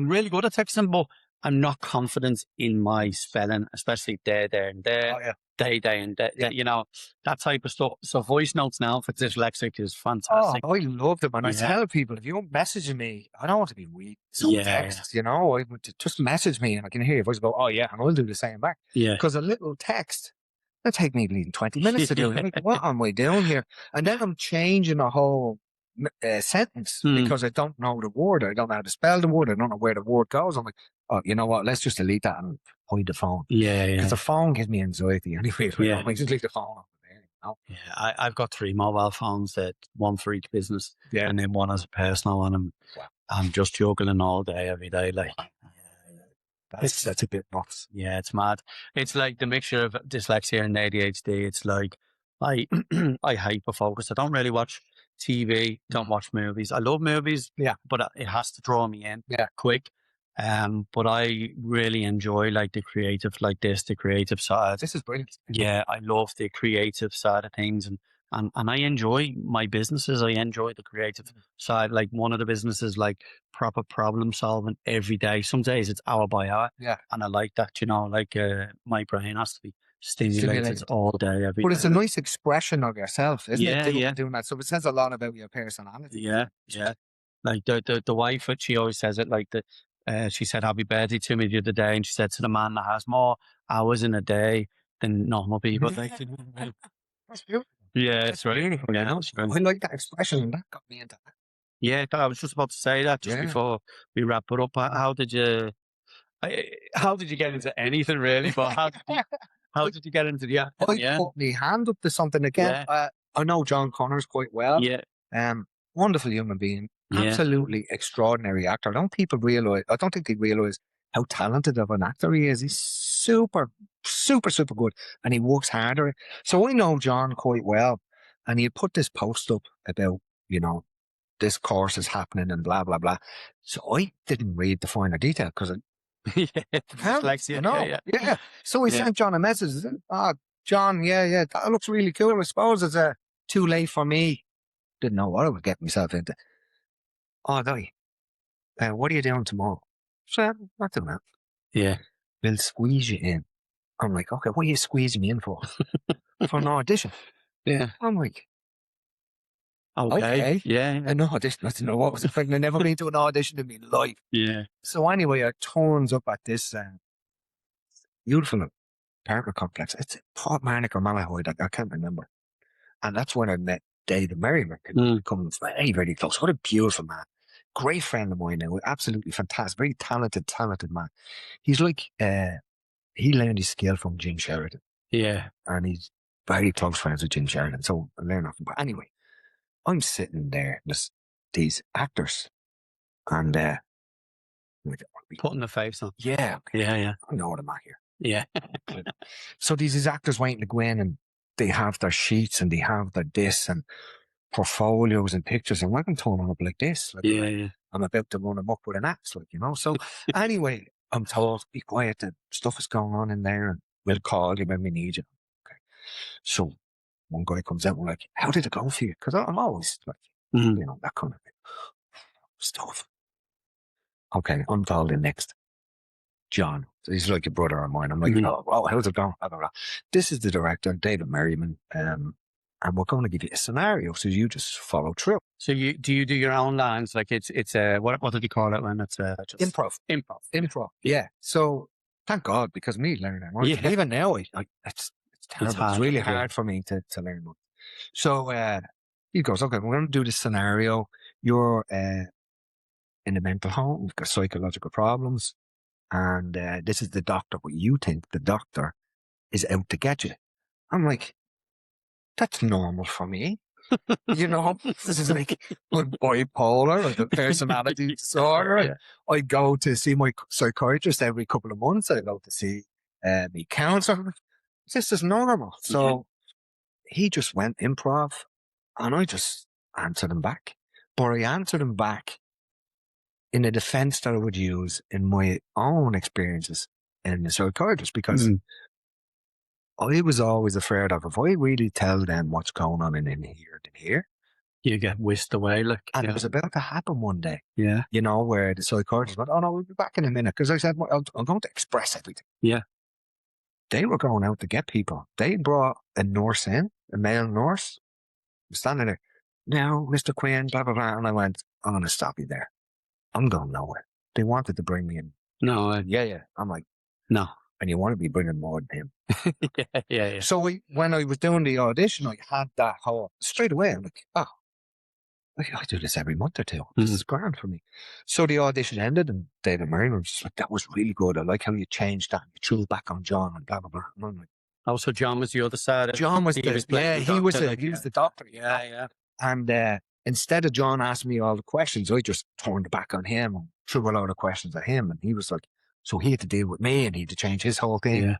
really good at texting, but I'm not confident in my spelling, especially there, and there. Oh, yeah. Day, and day, you know, that type of stuff. So voice notes now for dyslexic is fantastic. Oh, I love them. And I tell people, if you're messaging me, I don't want to be weak. Some texts, you know, just message me and I can hear your voice go, oh yeah, and I'll do the same back. Yeah. Because a little text, it'll take me bleeding 20 minutes to do it. Like, what am I doing here? And then I'm changing a whole sentence because I don't know the word. I don't know how to spell the word. I don't know where the word goes. I'm like, oh, you know what? Let's just delete that and hide the phone. Yeah. Because the phone gives me anxiety anyway. I just leave the phone off there. You know? Yeah, I've got 3 mobile phones, that one for each business, and then one as a personal one. I'm just juggling all day, every day. Like, that's a bit nuts. Yeah, it's mad. It's like the mixture of dyslexia and ADHD. It's like I hyper focus. I don't really watch TV, don't watch movies. I love movies, but it has to draw me in quick. But I really enjoy like the creative, the creative side. This is brilliant. Yeah, I love the creative side of things, and I enjoy my businesses. I enjoy the creative side. Like, one of the businesses, like, proper problem solving every day. Some days it's hour by hour. Yeah. And I like that, you know, like my brain has to be stimulated all day, every day. But it's a nice expression of yourself, isn't it? Yeah. Doing that. So it says a lot about your personality. Yeah. Like the wife, she always says it, like she said happy birthday to me the other day, and she said, to the man that has more hours in a day than normal people. That's beautiful. Yeah, it's right. Beautiful. Yeah, I like that expression, and that got me into that. Yeah, I was just about to say that before we wrap it up. How did you get into anything, really? But how did you get into the acting? I put my hand up to something again. I know John Connors quite well. Yeah. Wonderful human being. Absolutely extraordinary actor. I don't think they realise how talented of an actor he is. He's super, super, super good, and he works harder. So I know John quite well, and he put this post up about, you know, this course is happening and blah blah blah. So I didn't read the finer detail because dyslexia. So I sent John a message. I said, John, that looks really cool. I suppose it's too late for me. Didn't know what I was getting myself into. Oh, Daithi, what are you doing tomorrow? So not doing that. Yeah. They'll squeeze you in. I'm like, okay, what are you squeezing me in for? For an audition. Yeah. I'm like, Okay. okay. Yeah. An audition. I didn't know what was expecting. I've never been to an audition in my life. Yeah. So anyway, I turns up at this beautiful apartment complex. It's Port Manic or Malahide. I can't remember. And that's when I met David Merriman, becomes very, very close. What a beautiful man. Great friend of mine now. Absolutely fantastic. Very talented man. He's like, he learned his skill from Jim Sheridan. Yeah. And he's very close friends with Jim Sheridan. So I learned off him. But anyway, I'm sitting there, these actors, and Putting the face on. yeah, Yeah. I know what I'm at here. Yeah. So these actors waiting to go in, and they have their sheets and they have their this and portfolios and pictures, and I'm turning up like this. Like Yeah. I'm about to run amok with an axe, like, you know. So anyway, I'm told, be quiet, the stuff is going on in there, and we'll call you when we need you. Okay. So one guy comes out and we're like, how did it go for you? Because I'm always like, you know, that kind of stuff. Okay, I'm told the next. John. So he's like a brother of mine. I'm like, oh, how's it going? Blah, blah, blah. This is the director, David Merriman, and we're going to give you a scenario, so you just follow through. So do you do your own lines? Like it's what did you call it when it's just improv? Yeah. So thank God, because me learning that, even now, it's terrible. It's really hard for me to learn one. So he goes, okay, we're going to do the scenario. You're in a mental home. You've got psychological problems. And this is the doctor, what you think the doctor is out to get you. I'm like, that's normal for me. You know, this is like I'm bipolar or the personality disorder. Yeah. I go to see my psychiatrist every couple of months. I go to see my counselor. This is normal. So he just went improv, and I just answered him back. But I answered him back in a defense that I would use in my own experiences in the psychiatrist, because I was always afraid of, if I really tell them what's going on in here, you get whisked away. Like, and it was about to happen one day. Yeah. You know, where the psychiatrist went, oh no, we'll be back in a minute. Because I said, well, I'm going to express everything. Yeah. They were going out to get people. They brought a nurse in, a male nurse, standing there. Now, Mr. Quinn, blah, blah, blah. And I went, I'm going to stop you there. I'm going nowhere. They wanted to bring me in. No. Yeah. I'm like, no. And you want to be bringing more than him. Yeah. So when I was doing the audition, I had that whole, straight away, I'm like, oh, I do this every month or two. This is grand for me. So the audition ended, and David Merriman was just like, that was really good. I like how you changed that. You threw it back on John and blah, blah, blah. And I'm like, oh, so John was the other side. John was he was the doctor. Yeah. And instead of John asking me all the questions, I just turned it back on him and threw a lot of questions at him. And he was like, so he had to deal with me, and he had to change his whole thing. Yeah.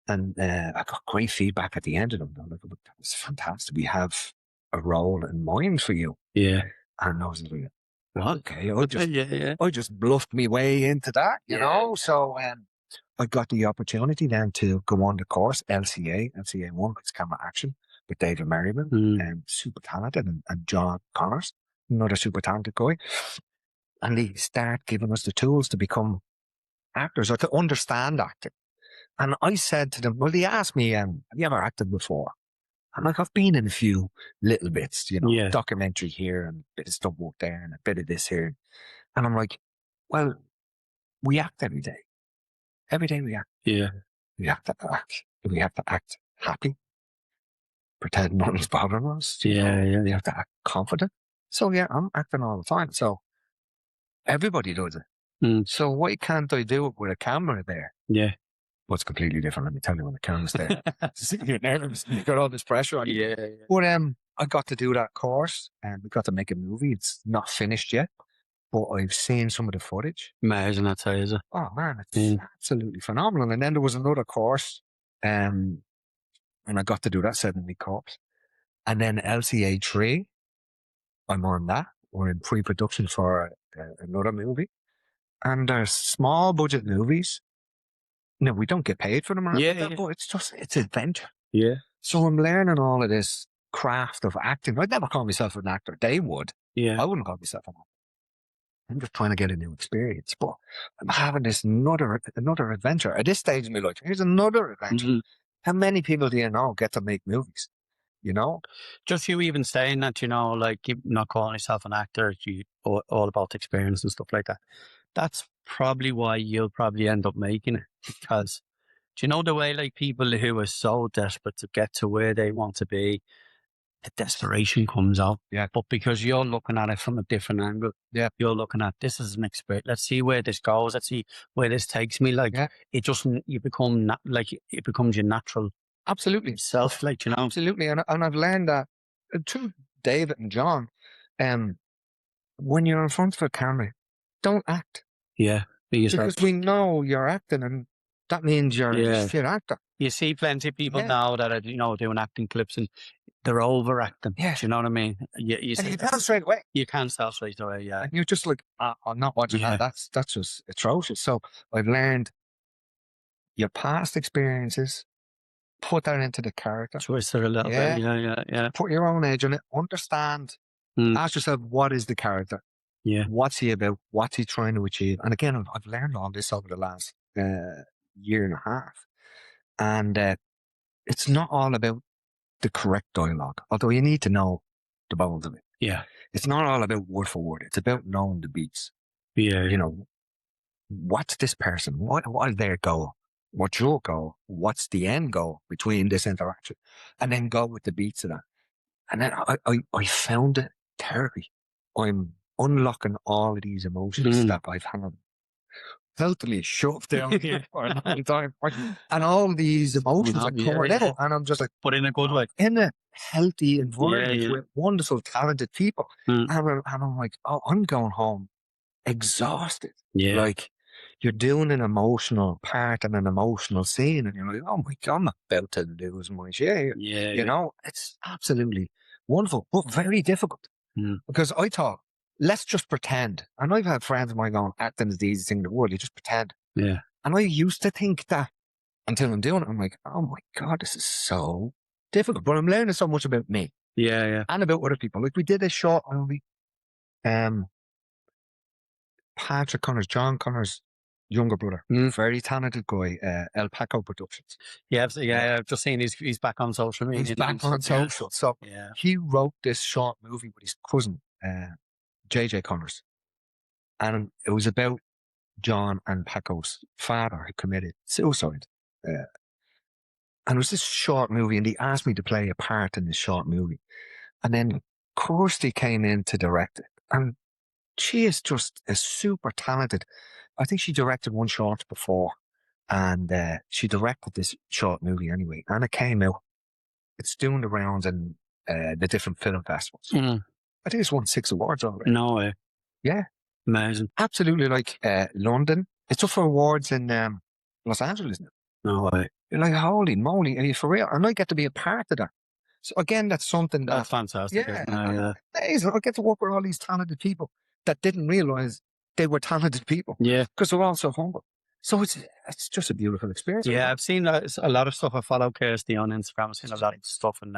And I got great feedback at the end of them. I'm like, that was fantastic. We have a role in mind for you. Yeah. And I was like, okay, I just bluffed my way into that, you know? So I got the opportunity then to go on the course, LCA1, it's camera action, with David Merriman, super talented, and John Connors, another super talented guy. And they start giving us the tools to become actors, or to understand acting. And I said to them, well, they asked me, have you ever acted before? I'm like, I've been in a few little bits, you know, documentary here and a bit of stuff work there and a bit of this here. And I'm like, well, we act every day. Every day we act. Yeah. We have to act happy, pretend nothing's bothering us. You know? We have to act confident. So I'm acting all the time. So everybody does it. So why can't I do it with a camera there? Yeah. Well, it's completely different, let me tell you, when the camera's there. You're nervous and you've got all this pressure on you. Yeah. But I got to do that course, and we got to make a movie. It's not finished yet, but I've seen some of the footage. Amazing, that's how it is. Oh man, it's absolutely phenomenal. And then there was another course, and I got to do that 7-week course. And then LCA3, I'm on that. We're in pre-production for another movie. And there's small budget movies. No, we don't get paid for them. But it's adventure. Yeah. So I'm learning all of this craft of acting. I'd never call myself an actor. They would. Yeah. I wouldn't call myself an actor. I'm just trying to get a new experience. But I'm having this another adventure. At this stage in my life, here's another adventure. Mhm. How many people do you know get to make movies? You know? Just you even saying that, like you not calling yourself an actor, you all about experience and stuff like that. That's probably why you'll probably end up making it, because do you know the way like people who are so desperate to get to where they want to be, the desperation comes out. Yeah. But because you're looking at it from a different angle, Yeah. you're looking at this as an experience. Let's see where this goes. Let's see where this takes me. Like Yeah. it just you become like it becomes your natural Absolutely. self. Like Absolutely. And I've learned that through David and John, when you're in front of a camera, don't act. yeah, be yourself. Because we know you're acting, and that means you're a Yeah. shit actor. You see plenty of people Yeah. now that are doing acting clips and they're overacting. Yeah. Do you know what I mean? You And see you tell straight away. you can't tell straight away. Yeah, And you're just like, I'm not watching Yeah. that. That's just atrocious. So I've learned your past experiences, put that into the character, twist it a little bit. Yeah. put your own edge on it, understand, Mm. ask yourself, what is the character? Yeah. What's he about? What's he trying to achieve? And again, I've learned all this over the last year and a half. And it's not all about the correct dialogue, although you need to know the bones of it. Yeah. It's not all about word for word. It's about knowing the beats. Yeah. You know, what's this person? What is their goal? What's your goal? What's the end goal between this interaction? And then go with the beats of that. And then I found it therapy. I'm unlocking all of these emotions that I've had totally shoved down for a long time. And all these emotions are coming out. And I'm just like, but in a good way. in a healthy environment Yeah. with wonderful, talented people. Mm. And I'm like, oh, I'm going home exhausted. Yeah. Like, you're doing an emotional part and an emotional scene, and you're like, oh my God, I'm about to lose my shit here. Yeah. You know, it's absolutely wonderful, but very difficult. Mm. Because I thought, let's just pretend. And I've had friends of mine going, acting is the easiest thing in the world. You just pretend. Yeah. And I used to think that until I'm doing it. I'm like, oh my God, this is so difficult. But I'm learning so much about me. Yeah. And about other people. Like, we did a short movie. Patrick Connors, John Connors' younger brother, very talented guy, El Paco Productions. Yeah. I've just seen he's back on social media. He's back on social. So he wrote this short movie with his cousin, JJ Connors. And it was about John and Paco's father who committed suicide. And it was this short movie, and he asked me to play a part in this short movie. And then Kirsty came in to direct it. And she is just a super talented. I think she directed one short before, and she directed this short movie anyway, and it came out. It's doing the rounds in the different film festivals. I think it's won 6 awards already. No way. Yeah. Amazing. Absolutely. Like London. It's up for awards in Los Angeles now. No way. You're like, holy moly, are you for real? And I get to be a part of that. So again, that's something That's fantastic. Yeah. Amazing. I get to work with all these talented people that didn't realize they were talented people. Yeah. Because they're all so humble. So it's just a beautiful experience. Yeah, I've seen a lot of stuff. I follow Kirsty on Instagram. I've seen a lot of stuff, and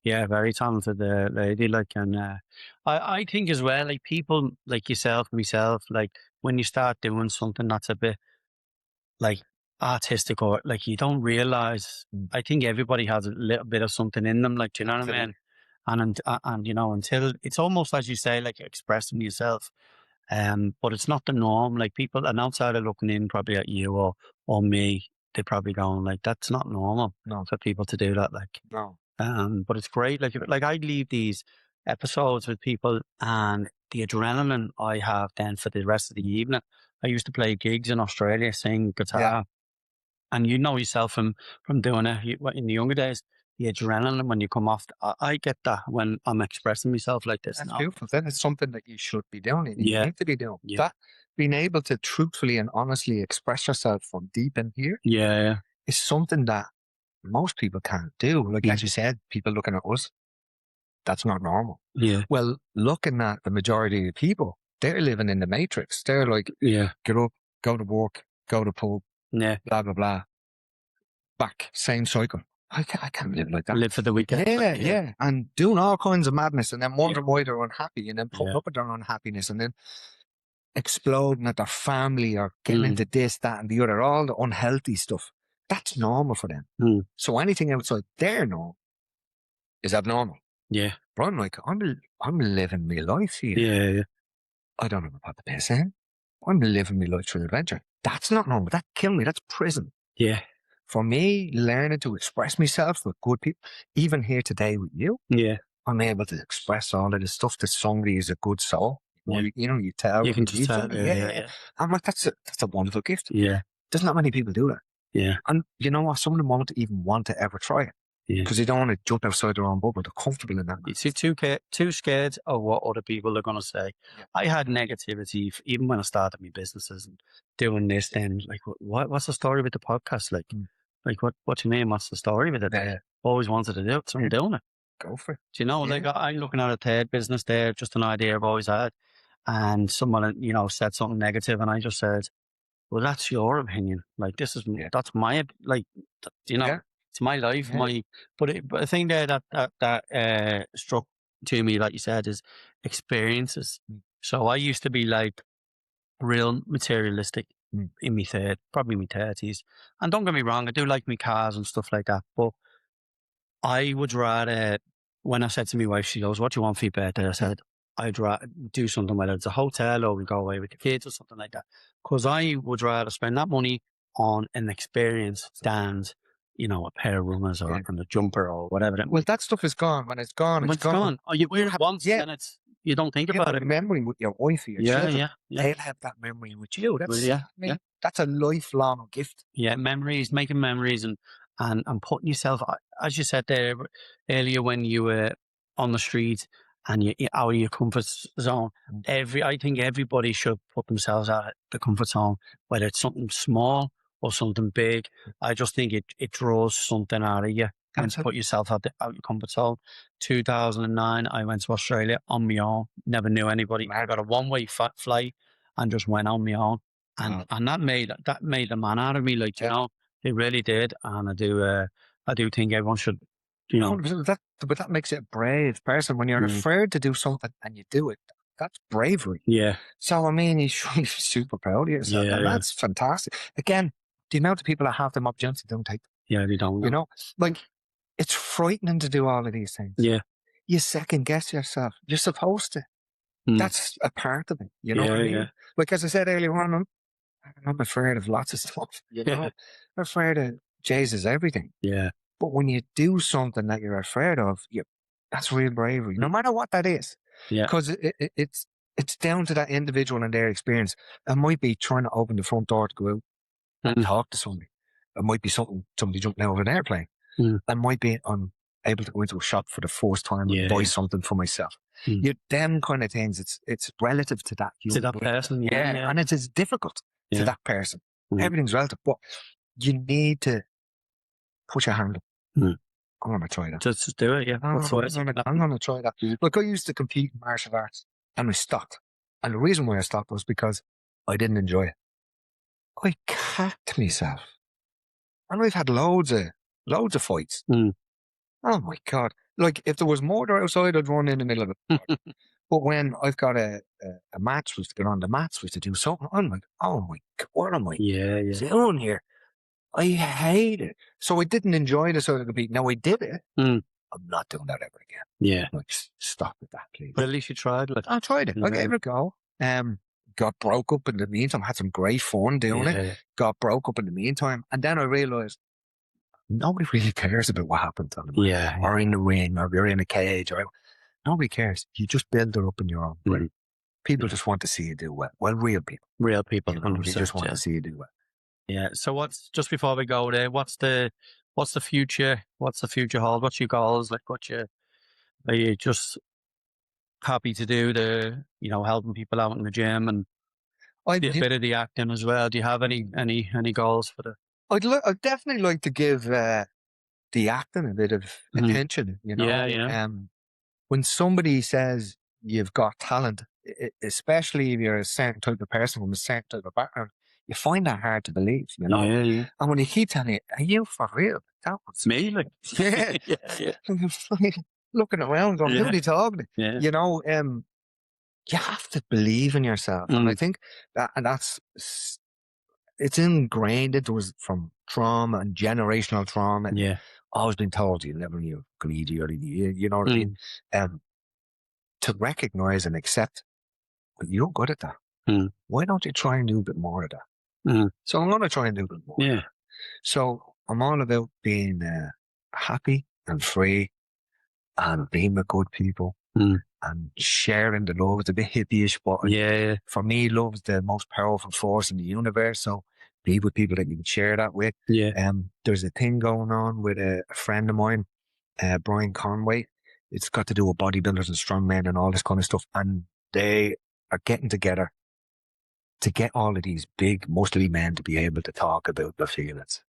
very talented lady. Like, and I think as well, like people like yourself, myself, like when you start doing something that's a bit like artistic or like you don't realize. I think everybody has a little bit of something in them. Like, do you know what I mean? And until it's almost as you say, like expressing yourself. But it's not the norm. Like people, an outsider looking in probably at you or me, they're probably going like, that's not normal for people to do that. Like, no. But it's great. Like I leave these episodes with people and the adrenaline I have then for the rest of the evening. I used to play gigs in Australia, sing guitar, and you know yourself from doing it in the younger days. The adrenaline when you come off, I get that when I'm expressing myself like this. That's beautiful. Then it's something that you should be doing. You need to be doing. Yeah. That being able to truthfully and honestly express yourself from deep in here is something that most people can't do. Like as you said, people looking at us, that's not normal. Yeah. Well, looking at the majority of people, they're living in the matrix. They're like, get up, go to work, go to pub, blah, blah, blah. Back, same cycle. I can't live like that. Live for the weekend. Yeah. And doing all kinds of madness and then wondering why they're unhappy and then putting up with their unhappiness and then exploding at their family or getting into this, that, and the other, all the unhealthy stuff. That's normal for them. So anything outside their norm is abnormal. Yeah. But I'm like, I'm living my life here. Yeah. I don't know about the piss in. I'm living my life through adventure. That's not normal. That killed me. That's prison. Yeah. For me, learning to express myself with good people, even here today with you, Yeah. I'm able to express all of this stuff to somebody who's a good soul. Yeah. You tell. You can just tell. Yeah. I'm like, that's a wonderful gift. Yeah. There's not many people do that. Yeah. And you know what? Some of them won't even want to ever try it. Yeah. Because they don't want to jump outside their own bubble. They're comfortable in that. You're too scared of what other people are going to say. Yeah. I had negativity even when I started my businesses and doing this. Then, like, what's the story with the podcast? Like, like what do you mean? What's the story with it? Yeah. Always wanted to do it, so I'm doing it. Go for it. Do you know? Yeah. Like, I'm looking at a third business there, just an idea I've always had, and someone said something negative, and I just said, "Well, that's your opinion. Like, that's my It's my life, but the thing there that struck to me, like you said, is experiences. So I used to be like real materialistic in probably my 30s. And don't get me wrong, I do like my cars and stuff like that. But I would rather, when I said to my wife, she goes, "What do you want for your birthday?" I said, "I'd rather do something, whether it's a hotel or we go away with the kids or something like that. Because I would rather spend that money on an experience than, a pair of runners or a jumper or whatever." Well, that stuff is gone. When it's gone, When it's gone. Oh, you wear it once, and you don't think about it. Memory with your wife or your children. They'll have that memory with you. That's a lifelong gift. Yeah, memories, making memories and putting yourself, as you said there earlier when you were on the street and you're out of your comfort zone. I think everybody should put themselves out of the comfort zone, whether it's something small or something big. I just think it draws something out of you. And to put yourself out your comfort zone. 2009, I went to Australia on my own. Never knew anybody. I got a one-way flight and just went on my own. And that made a man out of me. Like, it really did. And I do think everyone should, But that makes it a brave person. When you're afraid to do something and you do it, that's bravery. Yeah. So, I mean, you should be super proud of yourself. And that's fantastic. Again, the amount of people that have them opportunity don't take them. Yeah, they don't. Like, it's frightening to do all of these things. Yeah. You second guess yourself. You're supposed to. That's a part of it. You know what I mean? Yeah. Like, as I said earlier on, I'm afraid of lots of stuff. I'm afraid of Jesus, everything. Yeah. But when you do something that you're afraid of, that's real bravery, no matter what that is. Yeah. Because it's down to that individual and their experience. It might be trying to open the front door to go out and talk to somebody. It might be somebody jumping out of an airplane. It might be I'm able to go into a shop for the first time and buy something for myself. Them kind of things, it's relative to that. To that person, and it is difficult to that person. Everything's relative, but you need to put your hand up. I'm going to try that. Just do it, I'm going to try that. Look, I used to compete in martial arts and I stopped. And the reason why I stopped was because I didn't enjoy it. I cacked myself. And I've had loads of fights. Oh my God. Like, if there was murder outside, I'd run in the middle of it. But when I've got a match, was to get on the mats, was to do something, I'm like, oh my God, what am I doing here? I hate it. So I didn't enjoy the side of the beat. Now I did it. I'm not doing that ever again. Yeah. Like, stop with that, please. But at least you tried. Like, I tried it. I gave it a go. Got broke up in the meantime. Had some great fun doing it. Got broke up in the meantime. And then I realized nobody really cares about what happened on the mat or in the ring or you're in a cage. Nobody cares. You just build it up in your own brain. People just want to see you do well. Well, real people. Real people. They just want to see you do well. Yeah. So just before we go there, what's the future? What's the future hold? What's your goals? Like, are you just happy to do helping people out in the gym and a bit of the acting as well? Do you have any goals for the? I'd definitely like to give the acting a bit of attention. When somebody says you've got talent, especially if you're a certain type of person from a certain type of background, you find that hard to believe, And when you keep telling it, are you for real? That was me, like, looking around, going, who are they talking to? you have to believe in yourself. And I think it's ingrained into us from trauma and generational trauma. Yeah. Always been told you'll never be greedy, or you know what I mean? To recognize and accept that you're good at that. Why don't you try and do a bit more of that? So I'm going to try and do a bit more. Yeah. So I'm all about being happy and free and being with good people and sharing the love. It's a bit hippie-ish, but for me, love's the most powerful force in the universe. So be with people that you can share that with. Yeah. There's a thing going on with a friend of mine, Brian Conway. It's got to do with bodybuilders and strongmen and all this kind of stuff. And they are getting together to get all of these big, muscly men to be able to talk about their feelings.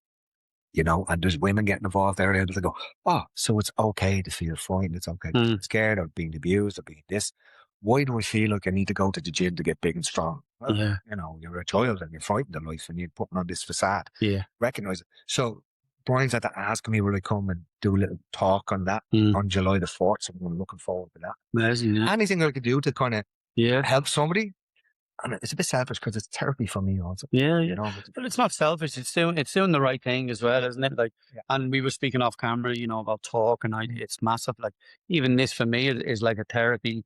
You know, and there's women getting involved. They're able to go, oh, so it's okay to feel frightened. It's okay to feel scared or being abused or being this. Why do I feel like I need to go to the gym to get big and strong? Well, you know, you're a child and you're frightened in life and you're putting on this facade. Yeah. Recognize it. So Brian's had to ask me will I come and do a little talk on that on July the 4th. So I'm looking forward to that. Amazing. Yeah. Anything I could do to kind of help somebody. And it's a bit selfish because it's therapy for me also. Yeah, you know, but it's not selfish. It's doing the right thing as well, isn't it? Like, and we were speaking off camera, you know, about talk, and it's massive. Like, even this for me is like a therapy.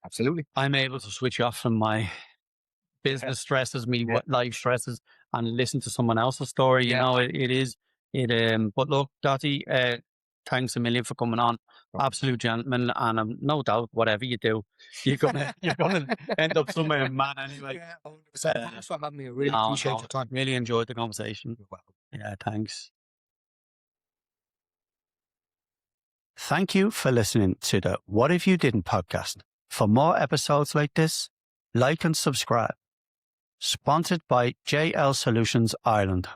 Absolutely, I'm able to switch off from my business stresses, what life stresses, and listen to someone else's story. You know, it is. But look, Daithi, thanks a million for coming on. Absolute gentleman, and no doubt, whatever you do, you're gonna end up somewhere mad anyway. Thanks for having me. I really appreciate your time. Really enjoyed the conversation. Yeah, thanks. Thank you for listening to the What If You Didn't podcast. For more episodes like this, like and subscribe. Sponsored by JL Solutions Ireland.